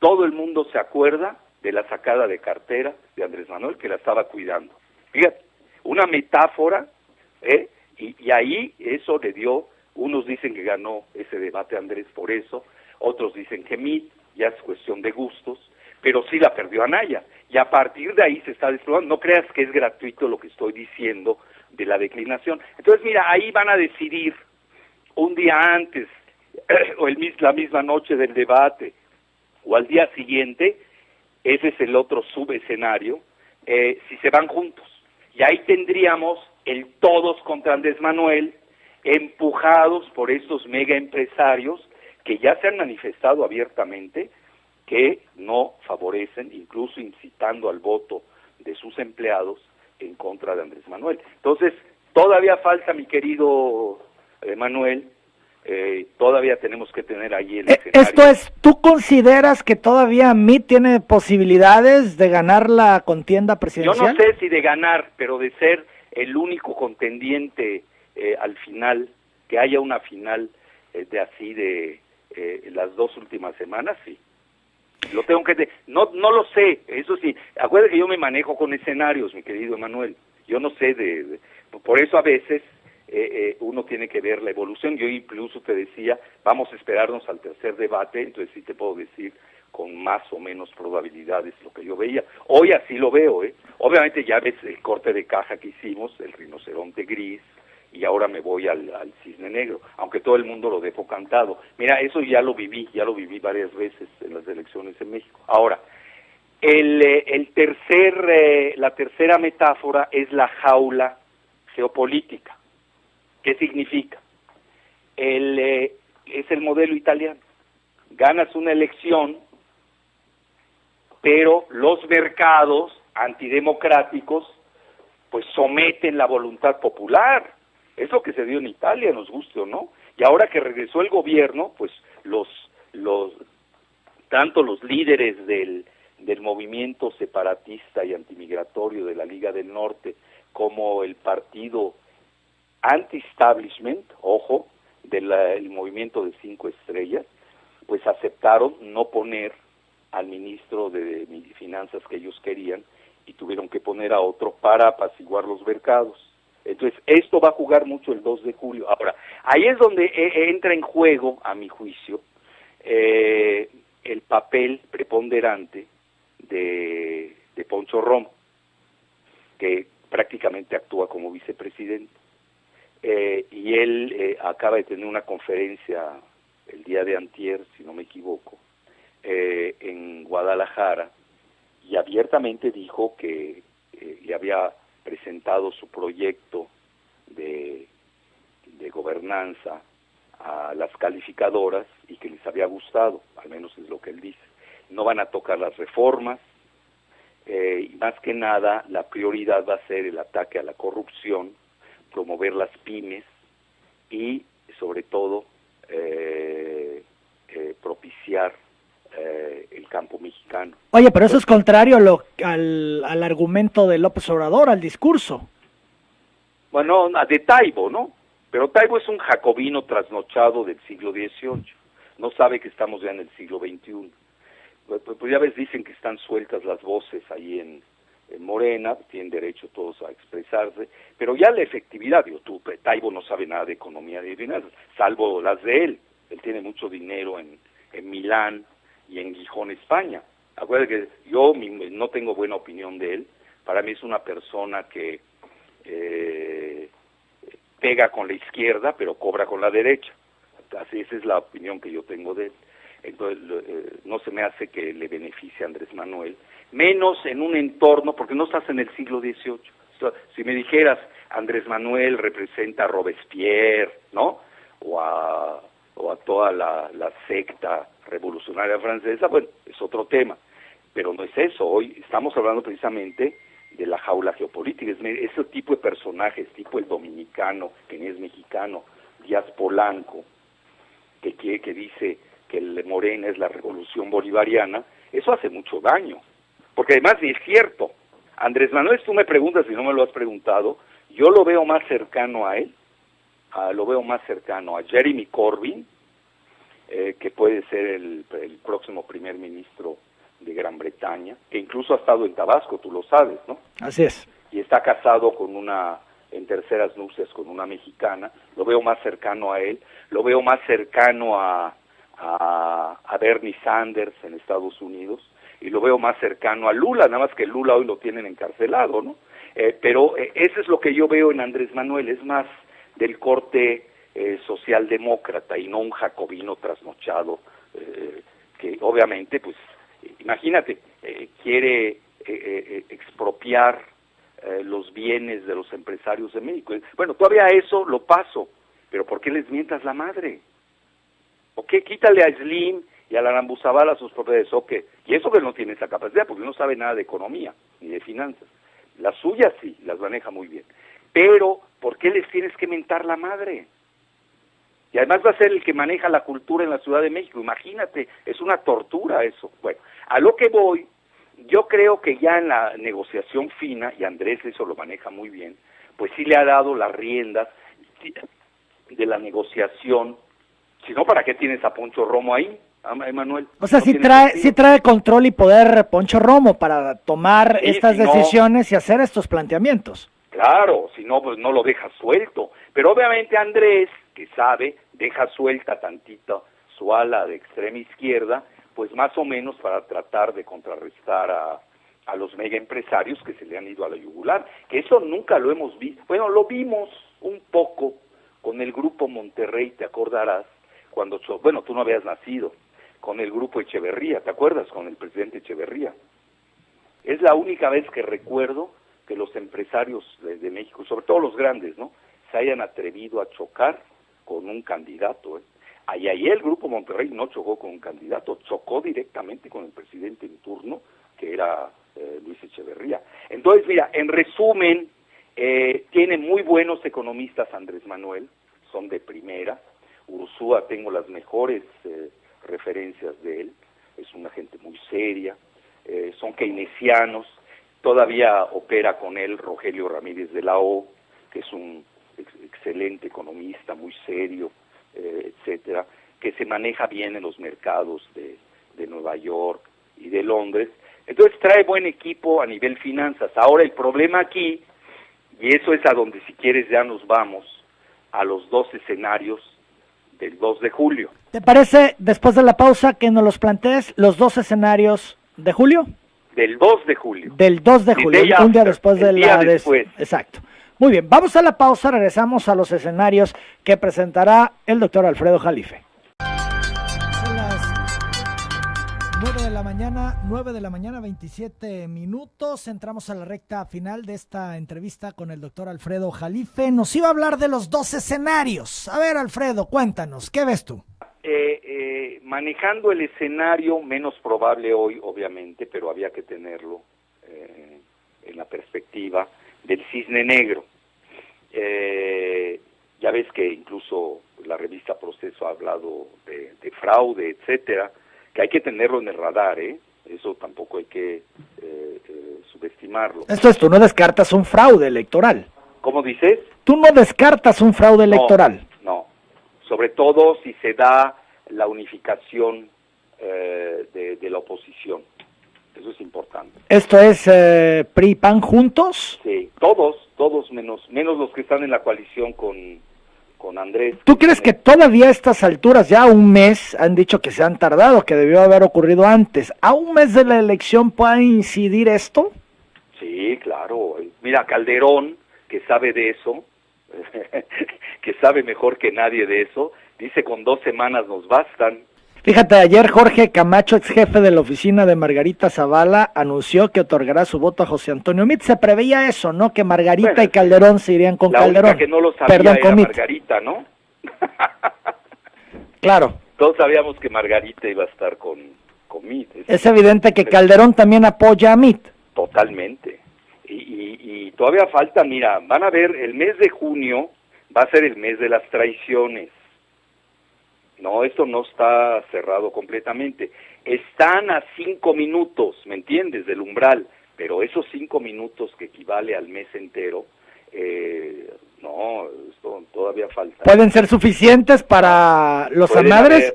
Todo el mundo se acuerda de la sacada de cartera de Andrés Manuel, que la estaba cuidando. Fíjate, una metáfora, y ahí eso le dio, unos dicen que ganó ese debate Andrés por eso, otros dicen que ya es cuestión de gustos, pero sí la perdió Anaya, y a partir de ahí se está desplomando. No creas que es gratuito lo que estoy diciendo de la declinación. Entonces, mira, ahí van a decidir un día antes, o la misma noche del debate, o al día siguiente, ese es el otro subescenario, si se van juntos. Y ahí tendríamos el todos contra Andrés Manuel, empujados por estos mega empresarios que ya se han manifestado abiertamente que no favorecen, incluso incitando al voto de sus empleados en contra de Andrés Manuel. Entonces, todavía falta, mi querido Manuel, todavía tenemos que tener ahí el escenario. Esto es, ¿tú consideras que todavía MIT tiene posibilidades de ganar la contienda presidencial? Yo no sé si de ganar, pero de ser el único contendiente al final, que haya una final de las dos últimas semanas, sí. Lo tengo que no lo sé, eso sí. Acuérdate que yo me manejo con escenarios, mi querido Emanuel. Yo no sé por eso a veces uno tiene que ver la evolución. Yo incluso te decía, vamos a esperarnos al tercer debate, entonces sí te puedo decir con más o menos probabilidades lo que yo veía. Hoy así lo veo, Obviamente ya ves el corte de caja que hicimos, el rinoceronte gris, y ahora me voy al cisne negro, aunque todo el mundo lo dejó cantado. Mira, eso ya lo viví varias veces en las elecciones en México. Ahora, la tercera metáfora es la jaula geopolítica. ¿Qué significa? Es el modelo italiano. Ganas una elección, pero los mercados antidemocráticos pues someten la voluntad popular. Es lo que se dio en Italia, nos guste o no. Y ahora que regresó el gobierno, pues tanto los líderes del movimiento separatista y antimigratorio de la Liga del Norte, como el partido anti-establishment, ojo, del movimiento de 5 estrellas, pues aceptaron no poner al ministro de Finanzas que ellos querían y tuvieron que poner a otro para apaciguar los mercados. Entonces, esto va a jugar mucho el 2 de julio. Ahora, ahí es donde entra en juego, a mi juicio, el papel preponderante de Poncho Romo, que prácticamente actúa como vicepresidente. Y él acaba de tener una conferencia el día de antier, si no me equivoco, en Guadalajara, y abiertamente dijo que le había presentado su proyecto de gobernanza a las calificadoras y que les había gustado, al menos es lo que él dice. No van a tocar las reformas, y más que nada la prioridad va a ser el ataque a la corrupción, promover las pymes y sobre todo propiciar el campo mexicano. Oye, pero eso es contrario al argumento de López Obrador, al discurso. Bueno, de Taibo, ¿no? Pero Taibo es un jacobino trasnochado del siglo XVIII. No sabe que estamos ya en el siglo XXI. Pues ya ves, dicen que están sueltas las voces ahí en Morena, tienen derecho todos a expresarse, pero ya la efectividad, Taibo no sabe nada de economía ni de finanzas, salvo las de él. Él tiene mucho dinero en Milán y en Gijón, España. Acuérdate que yo no tengo buena opinión de él. Para mí es una persona que pega con la izquierda, pero cobra con la derecha. Así, esa es la opinión que yo tengo de él. entonces no se me hace que le beneficie a Andrés Manuel, menos en un entorno, porque no estás en el siglo XVIII. Si me dijeras, Andrés Manuel representa a Robespierre, ¿no? O a toda la secta revolucionaria francesa, bueno, es otro tema, pero no es eso. Hoy estamos hablando precisamente de la jaula geopolítica, ese tipo de personajes, tipo el dominicano, que ni es mexicano, Díaz Polanco, que dice que el Morena es la revolución bolivariana, eso hace mucho daño, porque además es cierto, Andrés Manuel, tú me preguntas, si no me lo has preguntado, yo lo veo más cercano a él, lo veo más cercano a Jeremy Corbyn, que puede ser el próximo primer ministro de Gran Bretaña, que incluso ha estado en Tabasco, tú lo sabes, ¿no? Así es. Y está casado en terceras nupcias con una mexicana, lo veo más cercano a él, lo veo más cercano a Bernie Sanders en Estados Unidos, y lo veo más cercano a Lula, nada más que Lula hoy lo tienen encarcelado, ¿no? Pero eso es lo que yo veo en Andrés Manuel, es más del corte socialdemócrata y no un jacobino trasnochado, que obviamente, pues, imagínate, quiere expropiar los bienes de los empresarios de México. Bueno, todavía eso lo paso, pero ¿por qué les mientas la madre? ¿O qué? Quítale a Slim y a la Arambuzabal sus propiedades, ¿o qué? Y eso que no tiene esa capacidad, porque no sabe nada de economía ni de finanzas. Las suyas sí, las maneja muy bien. Pero, ¿por qué les tienes que mentar la madre? Y además va a ser el que maneja la cultura en la Ciudad de México, imagínate, es una tortura eso. Bueno, a lo que voy, yo creo que ya en la negociación fina, y Andrés eso lo maneja muy bien, pues sí le ha dado las riendas de la negociación. Si no, ¿para qué tienes a Poncho Romo ahí, Emanuel? O sea, no sí trae control y poder Poncho Romo para tomar estas decisiones y hacer estos planteamientos. Claro, si no, pues no lo deja suelto. Pero obviamente Andrés, que sabe, deja suelta tantito su ala de extrema izquierda, pues más o menos para tratar de contrarrestar a los mega empresarios que se le han ido a la yugular, que eso nunca lo hemos visto. Bueno, lo vimos un poco con el Grupo Monterrey, te acordarás, cuando, bueno, tú no habías nacido, con el Grupo Echeverría, ¿te acuerdas? Con el presidente Echeverría. Es la única vez que recuerdo que los empresarios de México, sobre todo los grandes, ¿no?, se hayan atrevido a chocar con un candidato. Ahí el Grupo Monterrey no chocó con un candidato, chocó directamente con el presidente en turno, que era Luis Echeverría. Entonces, mira, en resumen, tiene muy buenos economistas Andrés Manuel, son de primera. Ursúa, tengo las mejores referencias de él, es una gente muy seria, son keynesianos. Todavía opera con él Rogelio Ramírez de la O, que es un excelente economista, muy serio, etcétera, que se maneja bien en los mercados de Nueva York y de Londres. Entonces trae buen equipo a nivel finanzas. Ahora el problema aquí, y eso es a donde si quieres ya nos vamos, a los dos escenarios del 2 de julio. ¿Te parece, después de la pausa, que nos los plantees los dos escenarios de julio? Del 2 de julio. Del 2 de julio, un día después de la... después. Exacto. Muy bien, vamos a la pausa, regresamos a los escenarios que presentará el doctor Alfredo Jalife. Son las 9 de la mañana, 27 minutos. Entramos a la recta final de esta entrevista con el doctor Alfredo Jalife. Nos iba a hablar de los dos escenarios. A ver, Alfredo, cuéntanos, ¿qué ves tú? Manejando el escenario menos probable hoy, obviamente, pero había que tenerlo en la perspectiva del cisne negro. Ya ves que incluso la revista Proceso ha hablado de fraude, etcétera, que hay que tenerlo en el radar, eso tampoco hay que subestimarlo. Esto es, tú no descartas un fraude electoral. ¿Cómo dices? Tú no descartas un fraude electoral. No, sobre todo si se da la unificación de la oposición. Eso es importante. ¿Esto es PRI y PAN juntos? Sí, todos menos los que están en la coalición con Andrés. ¿Tú crees que todavía a estas alturas, ya un mes, han dicho que se han tardado, que debió haber ocurrido antes, a un mes de la elección puede incidir esto? Sí, claro. Mira, Calderón, que sabe de eso, que sabe mejor que nadie de eso, dice con 2 semanas nos bastan. Fíjate, ayer Jorge Camacho, ex jefe de la oficina de Margarita Zavala, anunció que otorgará su voto a José Antonio Meade. Se preveía eso, ¿no? Que Margarita y Calderón se irían con Calderón. La única que no lo sabía era Margarita, ¿no? Claro. Todos sabíamos que Margarita iba a estar con Meade. Es evidente que Calderón también apoya a Meade. Totalmente. Y todavía falta, mira, van a ver, el mes de junio va a ser el mes de las traiciones. No, esto no está cerrado completamente. Están a 5 minutos, ¿me entiendes?, del umbral, pero esos 5 minutos que equivale al mes entero, no, esto todavía falta. Pueden ser suficientes para los amarres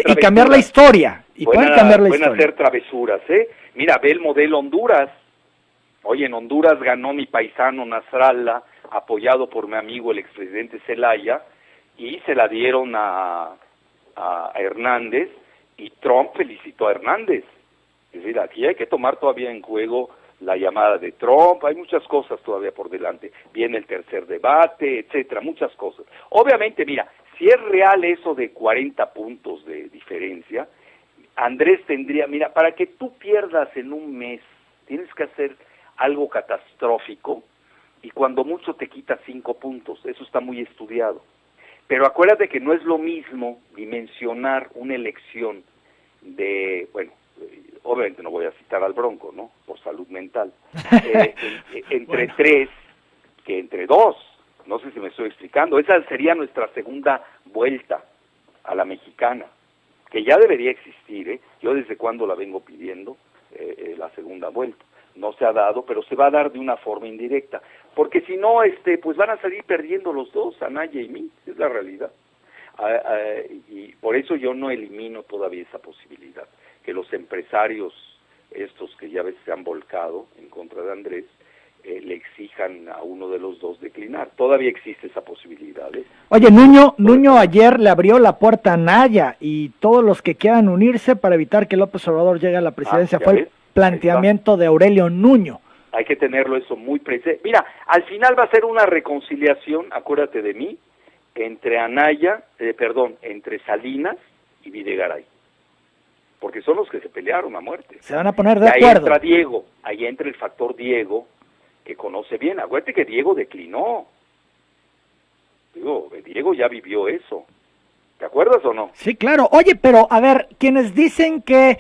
y cambiar la historia. Y pueden cambiar la historia. Pueden hacer travesuras, ¿eh? Mira, ve el modelo Honduras. Oye, en Honduras ganó mi paisano Nasrallah, apoyado por mi amigo el expresidente Zelaya, y se la dieron a Hernández, y Trump felicitó a Hernández. Es decir, aquí hay que tomar todavía en juego la llamada de Trump, hay muchas cosas todavía por delante, viene el tercer debate, etcétera, muchas cosas. Obviamente, mira, si es real eso de 40 puntos de diferencia, Andrés tendría, mira, para que tú pierdas en un mes, tienes que hacer algo catastrófico, y cuando mucho te quita 5 puntos, eso está muy estudiado. Pero acuérdate que no es lo mismo dimensionar una elección de, bueno, obviamente no voy a citar al Bronco, ¿no?, por salud mental, entre 3 que entre 2, no sé si me estoy explicando. Esa sería nuestra segunda vuelta a la mexicana, que ya debería existir, ¿eh? Yo desde cuando la vengo pidiendo, la segunda vuelta. No se ha dado, pero se va a dar de una forma indirecta, porque si no, pues van a salir perdiendo los dos, Anaya y mí, es la realidad. Y por eso yo no elimino todavía esa posibilidad, que los empresarios estos que ya ves se han volcado en contra de Andrés, le exijan a uno de los dos declinar. Todavía existe esa posibilidad, ¿eh? Oye, Nuño ayer le abrió la puerta a Anaya y todos los que quieran unirse para evitar que López Obrador llegue a la presidencia. Fue el planteamiento de Aurelio Nuño. Hay que tenerlo eso muy presente. Mira, al final va a ser una reconciliación, acuérdate de mí, entre entre Salinas y Videgaray, porque son los que se pelearon a muerte. Se van a poner de acuerdo. Ahí entra Diego, ahí entra el factor Diego, que conoce bien. Acuérdate que Diego declinó. Diego ya vivió eso. ¿Te acuerdas o no? Sí, claro. Oye, pero a ver, quienes dicen que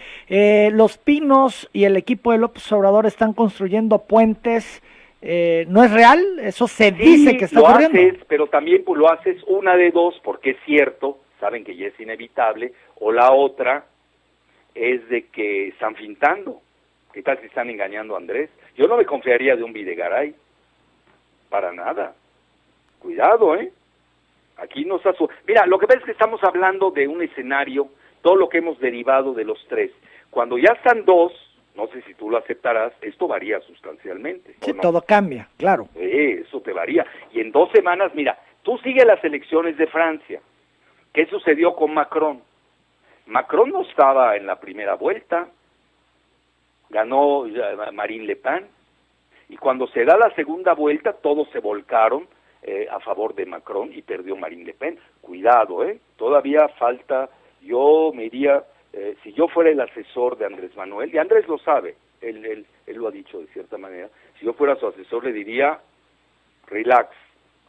Los Pinos y el equipo de López Obrador están construyendo puentes, ¿no es real? Eso se dice que está ocurriendo. Sí, lo haces, pero también pues, lo haces una de dos, porque es cierto, saben que ya es inevitable, o la otra es de que están fintando. ¿Qué tal si están engañando a Andrés? Yo no me confiaría de un Videgaray, para nada. Cuidado, ¿eh? Aquí nos Mira, lo que pasa es que estamos hablando de un escenario, todo lo que hemos derivado de los 3. Cuando ya están 2, no sé si tú lo aceptarás, esto varía sustancialmente. Sí, ¿no? Todo cambia, claro. Eso te varía. Y en 2 semanas, mira, tú sigues las elecciones de Francia. ¿Qué sucedió con Macron? Macron no estaba en la primera vuelta, ganó Marine Le Pen, y cuando se da la segunda vuelta, todos se volcaron a favor de Macron y perdió Marine Le Pen. Cuidado, todavía falta. Yo me iría, si yo fuera el asesor de Andrés Manuel, y Andrés lo sabe, él lo ha dicho de cierta manera, si yo fuera su asesor le diría, relax,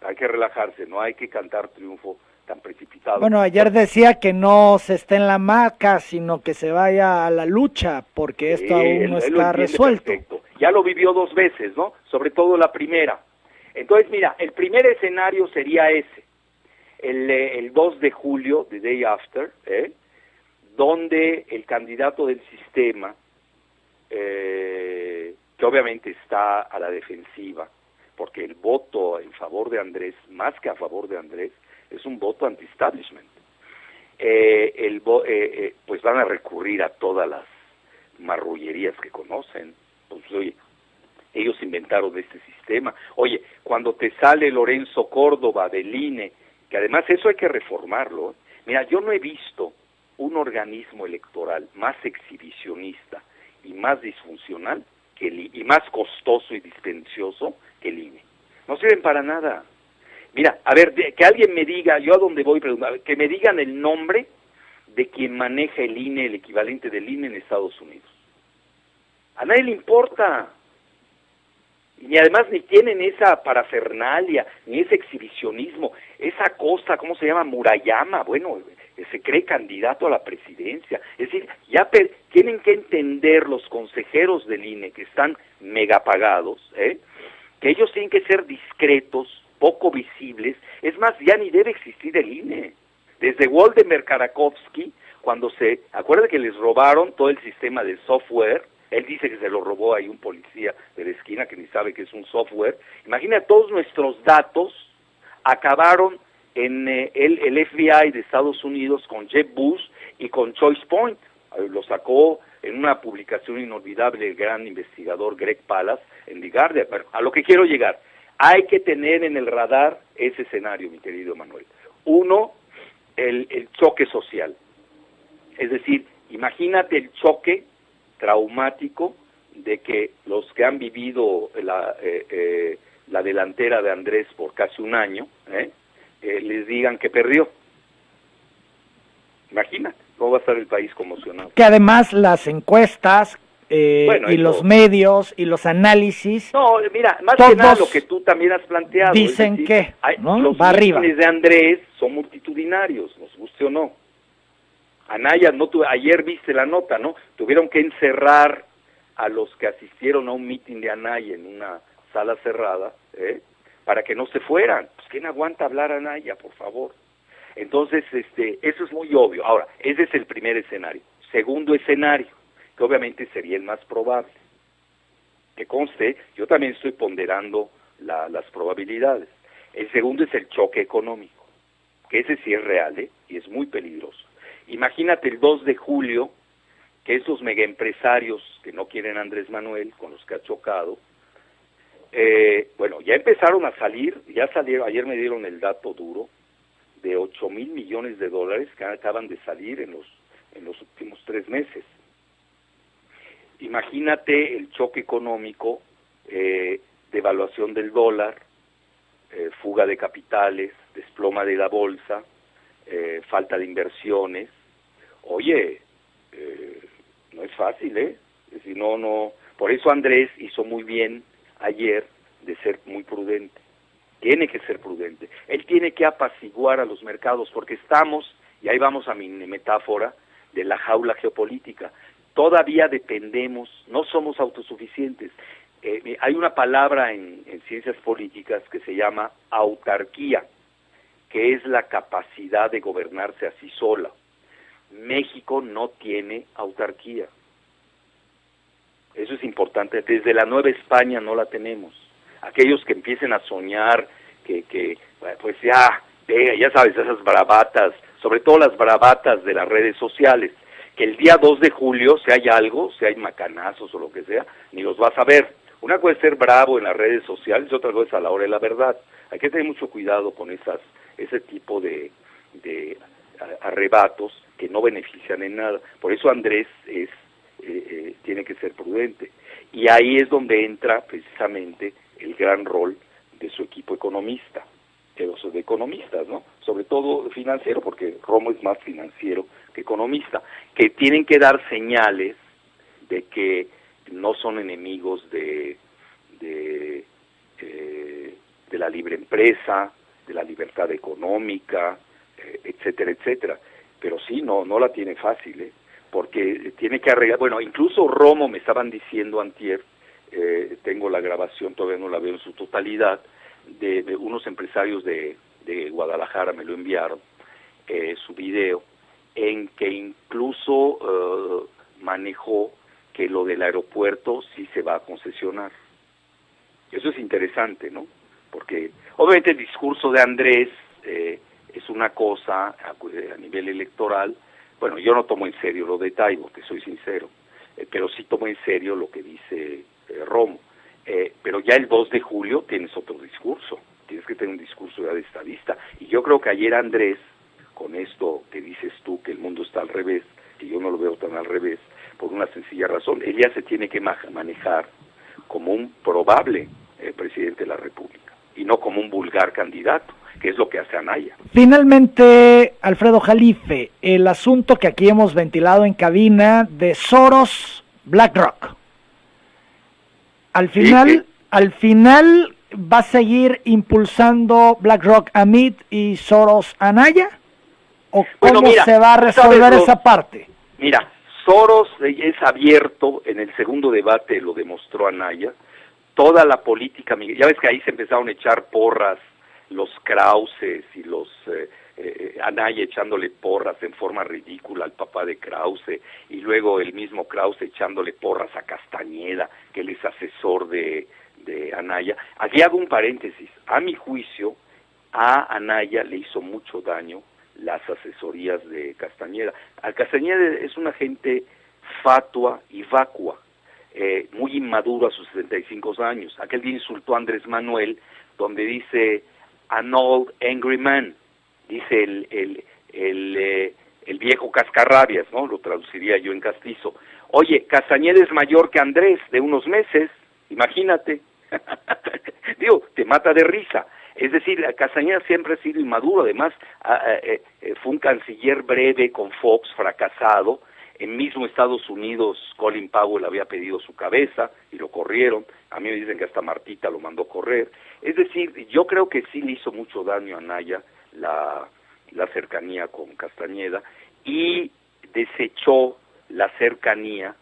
hay que relajarse, no hay que cantar triunfo tan precipitado. Bueno, ayer decía que no se esté en la hamaca, sino que se vaya a la lucha, porque esto aún no está resuelto. Perfecto. Ya lo vivió 2 veces, ¿no? Sobre todo la primera. Entonces, mira, el primer escenario sería ese, el 2 de julio, the day after, donde el candidato del sistema, que obviamente está a la defensiva, porque el voto en favor de Andrés, más que a favor de Andrés, es un voto anti-establishment. Pues van a recurrir a todas las marrullerías que conocen. Pues oye, ellos inventaron este sistema. Oye, cuando te sale Lorenzo Córdoba del INE, que además eso hay que reformarlo. Mira, yo no he visto un organismo electoral más exhibicionista y más disfuncional y más costoso y dispendioso que el INE. No sirven para nada. Mira, a ver, que alguien me diga, yo a donde voy, que me digan el nombre de quien maneja el INE, el equivalente del INE en Estados Unidos. A nadie le importa. Y además ni tienen esa parafernalia, ni ese exhibicionismo, esa cosa, ¿cómo se llama? Murayama, bueno, se cree candidato a la presidencia. Es decir, ya tienen que entender los consejeros del INE que están megapagados, que ellos tienen que ser discretos, poco visibles. Es más, ya ni debe existir el INE. Desde Waldemar Karakovsky, cuando acuerda que les robaron todo el sistema de software. Él dice que se lo robó ahí un policía de la esquina que ni sabe que es un software. Imagina, todos nuestros datos acabaron en el FBI de Estados Unidos con Jeb Bush y con Choice Point. Lo sacó en una publicación inolvidable el gran investigador Greg Palast en The Guardian. Pero a lo que quiero llegar, hay que tener en el radar ese escenario, mi querido Manuel. Uno, el choque social. Es decir, imagínate el choque traumático de que los que han vivido la delantera de Andrés por casi un año, les digan que perdió. Imagínate cómo va a estar el país conmocionado. Que además las encuestas y los medios y los análisis... No, mira, más que nada lo que tú también has planteado. Dicen es decir, que ¿no? Los mítines de Andrés son multitudinarios, nos guste o no. Anaya, ayer viste la nota, ¿no? Tuvieron que encerrar a los que asistieron a un mitin de Anaya en una sala cerrada, para que no se fueran. Pues ¿quién aguanta hablar a Anaya, por favor? Entonces, eso es muy obvio. Ahora, ese es el primer escenario. Segundo escenario, que obviamente sería el más probable. Que conste, yo también estoy ponderando las probabilidades. El segundo es el choque económico, que ese sí es real, y es muy peligroso. Imagínate el 2 de julio, que esos megaempresarios que no quieren a Andrés Manuel, con los que ha chocado, bueno, ya empezaron a salir, ya salieron, ayer me dieron el dato duro, de 8,000 millones de dólares que acaban de salir en los últimos 3 meses. Imagínate el choque económico, devaluación del dólar, fuga de capitales, desploma de la bolsa, falta de inversiones. Oye, no es fácil, Es decir, no. Por eso Andrés hizo muy bien ayer de ser muy prudente. Tiene que ser prudente. Él tiene que apaciguar a los mercados porque estamos, y ahí vamos a mi metáfora, de la jaula geopolítica. Todavía dependemos, no somos autosuficientes. Hay una palabra en ciencias políticas que se llama autarquía, que es la capacidad de gobernarse a sí sola. México no tiene autarquía. Eso es importante. Desde la Nueva España no la tenemos. Aquellos que empiecen a soñar que pues ya sabes, esas bravatas, sobre todo las bravatas de las redes sociales, que el día 2 de julio, si hay algo, si hay macanazos o lo que sea, ni los vas a ver. Una cosa es ser bravo en las redes sociales y otra cosa es a la hora de la verdad. Hay que tener mucho cuidado con ese tipo de arrebatos que no benefician en nada. Por eso Andrés tiene que ser prudente. Y ahí es donde entra precisamente el gran rol de su equipo economista, de los economistas, ¿no? Sobre todo financiero, porque Romo es más financiero que economista, que tienen que dar señales de que no son enemigos de la libre empresa, de la libertad económica, etcétera, etcétera. Pero sí, no la tiene fácil, porque tiene que arreglar. Bueno, incluso Romo, me estaban diciendo antier, tengo la grabación, todavía no la veo en su totalidad, de unos empresarios de Guadalajara, me lo enviaron, su video, en que incluso manejó que lo del aeropuerto sí se va a concesionar. Eso es interesante, ¿no? Porque obviamente el discurso de Andrés es una cosa a nivel electoral. Bueno, yo no tomo en serio lo de Taibo, que soy sincero, pero sí tomo en serio lo que dice Romo. Pero ya el 2 de julio tienes otro discurso, tienes que tener un discurso ya de estadista. Y yo creo que ayer Andrés, con esto que dices tú, que el mundo está al revés, que yo no lo veo tan al revés, por una sencilla razón, él ya se tiene que manejar como un probable presidente de la República. y no como un vulgar candidato, que es lo que hace Anaya. Finalmente, Alfredo Jalife, el asunto que aquí hemos ventilado en cabina de Soros BlackRock. Al final va a seguir impulsando BlackRock a Meade y Soros a Anaya, o cómo se va a resolver esa parte. Mira, Soros es abierto, en el segundo debate lo demostró Anaya, toda la política, ya ves que ahí se empezaron a echar porras los Krauses y los Anaya echándole porras en forma ridícula al papá de Krause, y luego el mismo Krause echándole porras a Castañeda, que él es asesor de Anaya. Aquí hago un paréntesis, a mi juicio, a Anaya le hizo mucho daño las asesorías de Castañeda. Castañeda es una gente fatua y vacua, muy inmaduro a sus 75 años. Aquel día insultó a Andrés Manuel, donde dice an old angry man, dice el viejo cascarrabias, ¿no? Lo traduciría yo en castizo. Oye, Castañeda es mayor que Andrés de unos meses, imagínate. Digo, te mata de risa. Es decir, Castañeda siempre ha sido inmaduro, además fue un canciller breve con Fox, fracasado. En mismo Estados Unidos, Colin Powell había pedido su cabeza y lo corrieron. A mí me dicen que hasta Martita lo mandó correr. Es decir, yo creo que sí le hizo mucho daño a Anaya la cercanía con Castañeda, y desechó la cercanía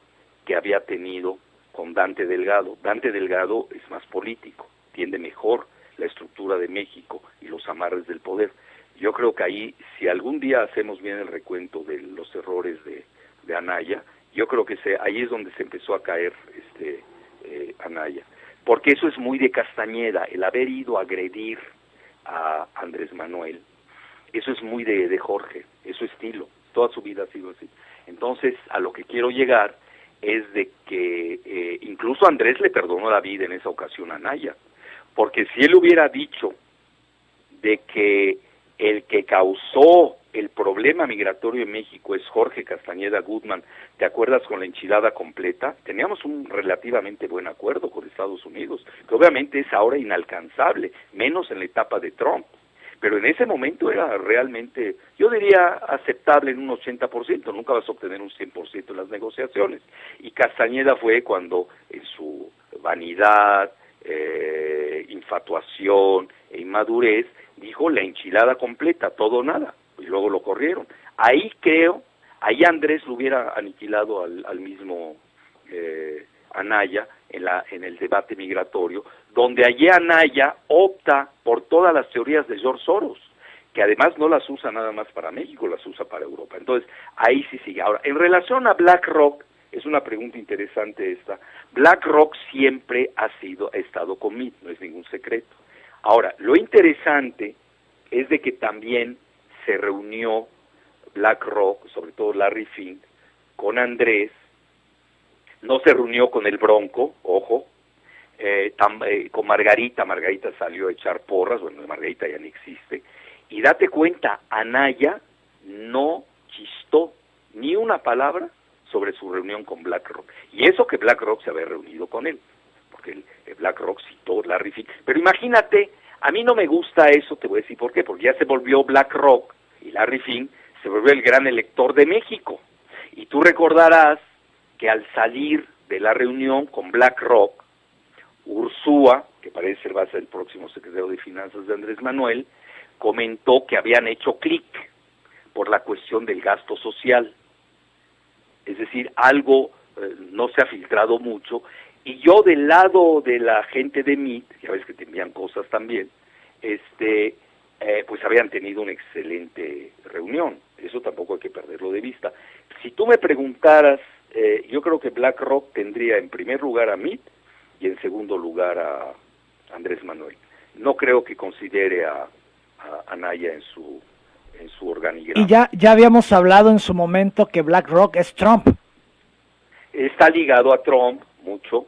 que había tenido con Dante Delgado. Dante Delgado es más político, entiende mejor la estructura de México y los amarres del poder. Yo creo que ahí, si algún día hacemos bien el recuento de los errores de Anaya, yo creo que ahí es donde se empezó a caer Anaya, porque eso es muy de Castañeda, el haber ido a agredir a Andrés Manuel, eso es muy de Jorge, es su estilo, toda su vida ha sido así. Entonces, a lo que quiero llegar es de que incluso Andrés le perdonó la vida en esa ocasión a Anaya, porque si él hubiera dicho de que el que causó el problema migratorio en México es Jorge Castañeda Goodman, ¿te acuerdas con la enchilada completa? Teníamos un relativamente buen acuerdo con Estados Unidos, que obviamente es ahora inalcanzable, menos en la etapa de Trump, pero en ese momento era realmente, yo diría, aceptable en un 80%, nunca vas a obtener un 100% en las negociaciones, y Castañeda fue cuando en su vanidad, infatuación e inmadurez, dijo la enchilada completa, todo o nada, y luego lo corrieron. Ahí Andrés lo hubiera aniquilado al mismo Anaya en el debate migratorio, donde allí Anaya opta por todas las teorías de George Soros, que además no las usa nada más para México, las usa para Europa. Entonces, ahí sí sigue. Ahora, en relación a BlackRock, es una pregunta interesante esta. BlackRock siempre ha estado con Meade, no es ningún secreto. Ahora, lo interesante es de que también se reunió BlackRock, sobre todo Larry Fink, con Andrés, no se reunió con el Bronco, ojo, con Margarita salió a echar porras, bueno, Margarita ya no existe, y date cuenta, Anaya no chistó ni una palabra sobre su reunión con BlackRock, y eso que BlackRock se había reunido con él, porque BlackRock citó Larry Fink, pero imagínate, a mí no me gusta eso, te voy a decir por qué, porque ya se volvió BlackRock, y Larry Fink se volvió el gran elector de México, y tú recordarás que al salir de la reunión con BlackRock, Ursúa, que parece ser va a ser el próximo secretario de Finanzas de Andrés Manuel, comentó que habían hecho clic por la cuestión del gasto social. Es decir, algo no se ha filtrado mucho, y yo del lado de la gente de Meade, ya ves que te envían cosas también, pues habían tenido una excelente reunión, eso tampoco hay que perderlo de vista. Si tú me preguntaras, yo creo que BlackRock tendría en primer lugar a Meade y en segundo lugar a Andrés Manuel. No creo que considere a Anaya en su organigrama. Y ya habíamos hablado en su momento que BlackRock es Trump. Está ligado a Trump mucho.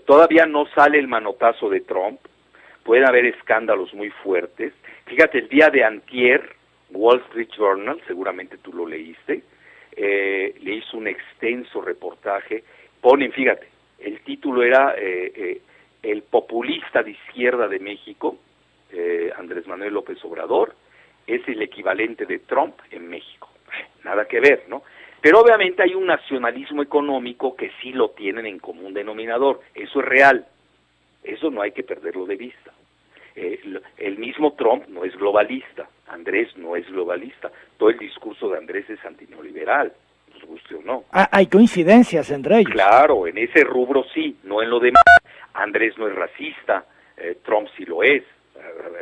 Todavía no sale el manotazo de Trump. Pueden haber escándalos muy fuertes. Fíjate, el día de antier, Wall Street Journal, seguramente tú lo leíste, le hizo un extenso reportaje. Ponen, fíjate, el título era el populista de izquierda de México, Andrés Manuel López Obrador, es el equivalente de Trump en México. Nada que ver, ¿no? Pero obviamente hay un nacionalismo económico que sí lo tienen en común denominador. Eso es real. Eso no hay que perderlo de vista. El mismo Trump no es globalista. Andrés no es globalista. Todo el discurso de Andrés es antineoliberal. Nos guste o no. Hay coincidencias entre ellos. Claro, en ese rubro sí, no en lo demás. Andrés no es racista. Trump sí lo es.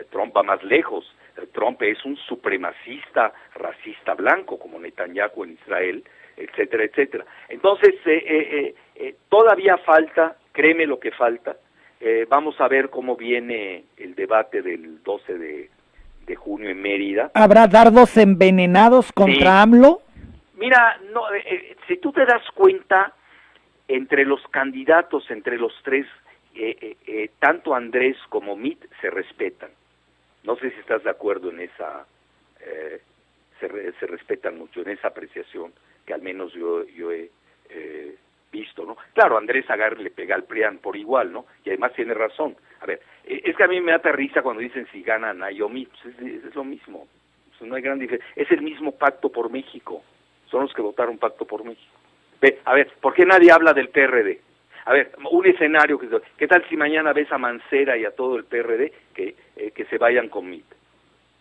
Trump va más lejos. Trump es un supremacista, racista blanco, como Netanyahu en Israel, etcétera, etcétera. Entonces, todavía falta, créeme lo que falta. Vamos a ver cómo viene el debate del 12 de junio en Mérida. ¿Habrá dardos envenenados contra AMLO? Mira, no, si tú te das cuenta, entre los candidatos, entre los tres, tanto Andrés como Mitt se respetan. No sé si estás de acuerdo en esa, se respetan mucho en esa apreciación que al menos yo he visto, ¿no? Claro, Andrés Agar le pega al PRIAN por igual, ¿no? Y además tiene razón. A ver, es que a mí me da risa cuando dicen si gana Nayomi, pues es lo mismo. Pues no hay gran diferencia. Es el mismo Pacto por México. Son los que votaron Pacto por México. Ve, a ver, ¿por qué nadie habla del PRD? A ver, un escenario, ¿qué tal si mañana ves a Mancera y a todo el PRD que se vayan con Mitt?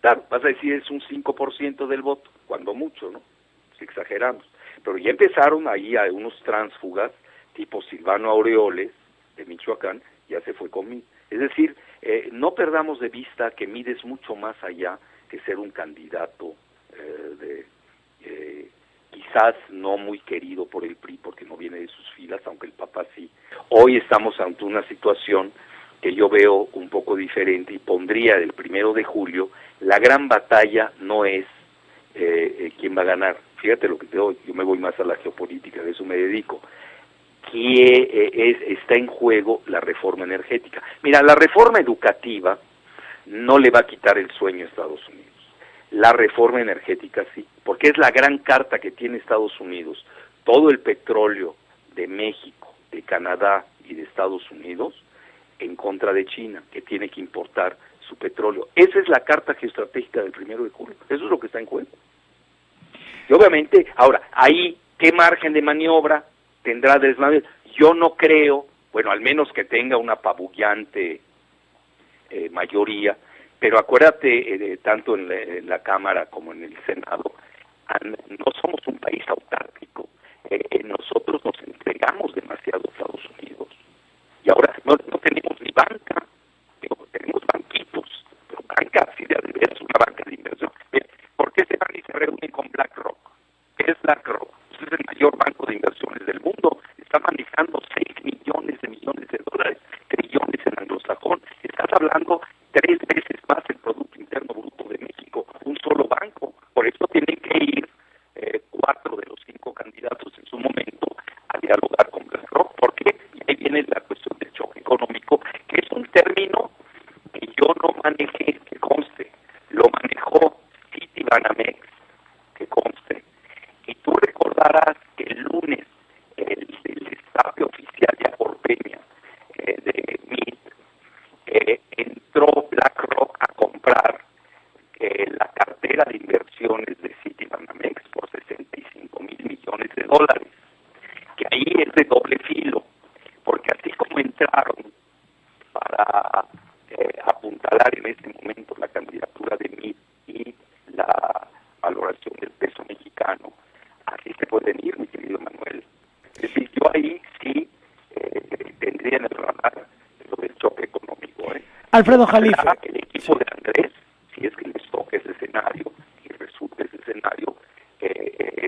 Claro, vas a decir es un 5% del voto, cuando mucho, ¿no? Si exageramos. Pero ya empezaron ahí a unos tránsfugas, tipo Silvano Aureoles, de Michoacán, ya se fue con Mitt. Es decir, no perdamos de vista que Mitt es mucho más allá que ser un candidato quizás no muy querido por el PRI porque no viene de sus filas, aunque el papá sí. Hoy estamos ante una situación que yo veo un poco diferente y pondría el 1 de julio, la gran batalla no es quién va a ganar. Fíjate lo que te doy, yo me voy más a la geopolítica, de eso me dedico. Está en juego la reforma energética. Mira, la reforma educativa no le va a quitar el sueño a Estados Unidos. La reforma energética sí, porque es la gran carta que tiene Estados Unidos. Todo el petróleo de México, de Canadá y de Estados Unidos en contra de China, que tiene que importar su petróleo. Esa es la carta geoestratégica del 1 de julio. Eso es lo que está en juego. Y obviamente, ahora, ahí, ¿qué margen de maniobra tendrá Andrés Manuel? Yo no creo, bueno, al menos que tenga una apabullante mayoría, pero acuérdate, tanto en la Cámara como en el Senado, no somos un país autárquico. Nosotros nos entregamos demasiado a Estados Unidos. Y ahora no tenemos ni banca, tenemos banquitos, pero banca, si de verdad es una banca de inversión. ¿Por qué se van y se reúnen con BlackRock? ¿Qué es BlackRock? Es el mayor banco de inversiones del mundo. Está manejando 6 millones de dólares, trillones en anglosajón. Estás hablando 3 veces más el Producto Interno Bruto de México, un solo banco. Por eso tienen que ir 4 de los 5 candidatos en su momento a dialogar con BlackRock. ¿Por qué? Y ahí viene la cuestión del choque económico, que es un término que yo no manejé, que conste. Lo manejó Citibanamex, que conste. Y tú recordarás que el lunes el destape oficial ya por Peña de Mitt, entró BlackRock a comprar la cartera de inversiones de Citibanamex por $65,000 millones, que ahí es de doble filo, porque así como entraron para apuntalar en este momento la candidatura de Mitt y la valoración del peso mexicano, así se pueden ir, mi querido Manuel. Es decir, yo ahí sí tendría en el radar lo del choque económico. Alfredo Jalife. El equipo de Andrés, si es que les toca ese escenario y resulta ese escenario,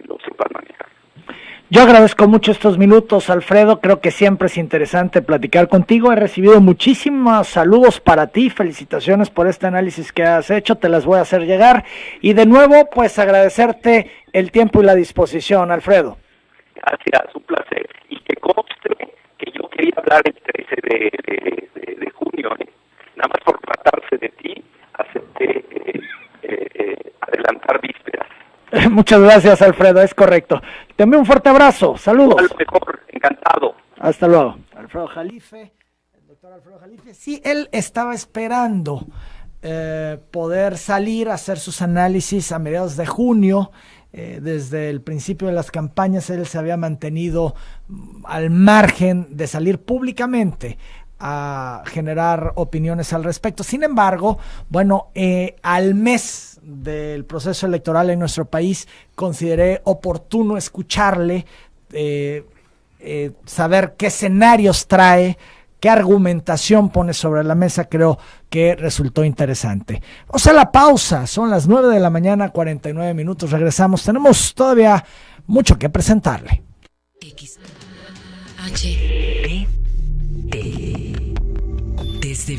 lo sepan manejar. Yo agradezco mucho estos minutos, Alfredo. Creo que siempre es interesante platicar contigo. He recibido muchísimos saludos para ti. Felicitaciones por este análisis que has hecho. Te las voy a hacer llegar. Y de nuevo, pues agradecerte el tiempo y la disposición, Alfredo. Gracias, un placer. Y que conste que yo quería hablar el 13 de junio. Nada más por tratarse de ti, acepté adelantar vísperas. Muchas gracias, Alfredo, es correcto. Te envío un fuerte abrazo, saludos. A lo mejor, encantado. Hasta luego. Alfredo Jalife. doctor Alfredo Jalife. Sí, él estaba esperando poder salir a hacer sus análisis a mediados de junio. Desde el principio de las campañas él se había mantenido al margen de salir públicamente a generar opiniones al respecto. Sin embargo, bueno, al mes del proceso electoral en nuestro país consideré oportuno escucharle, saber qué escenarios trae, qué argumentación pone sobre la mesa. Creo que resultó interesante. O sea, la pausa, son las 9 de la mañana, 49 minutos, regresamos, tenemos todavía mucho que presentarle. X H P T desde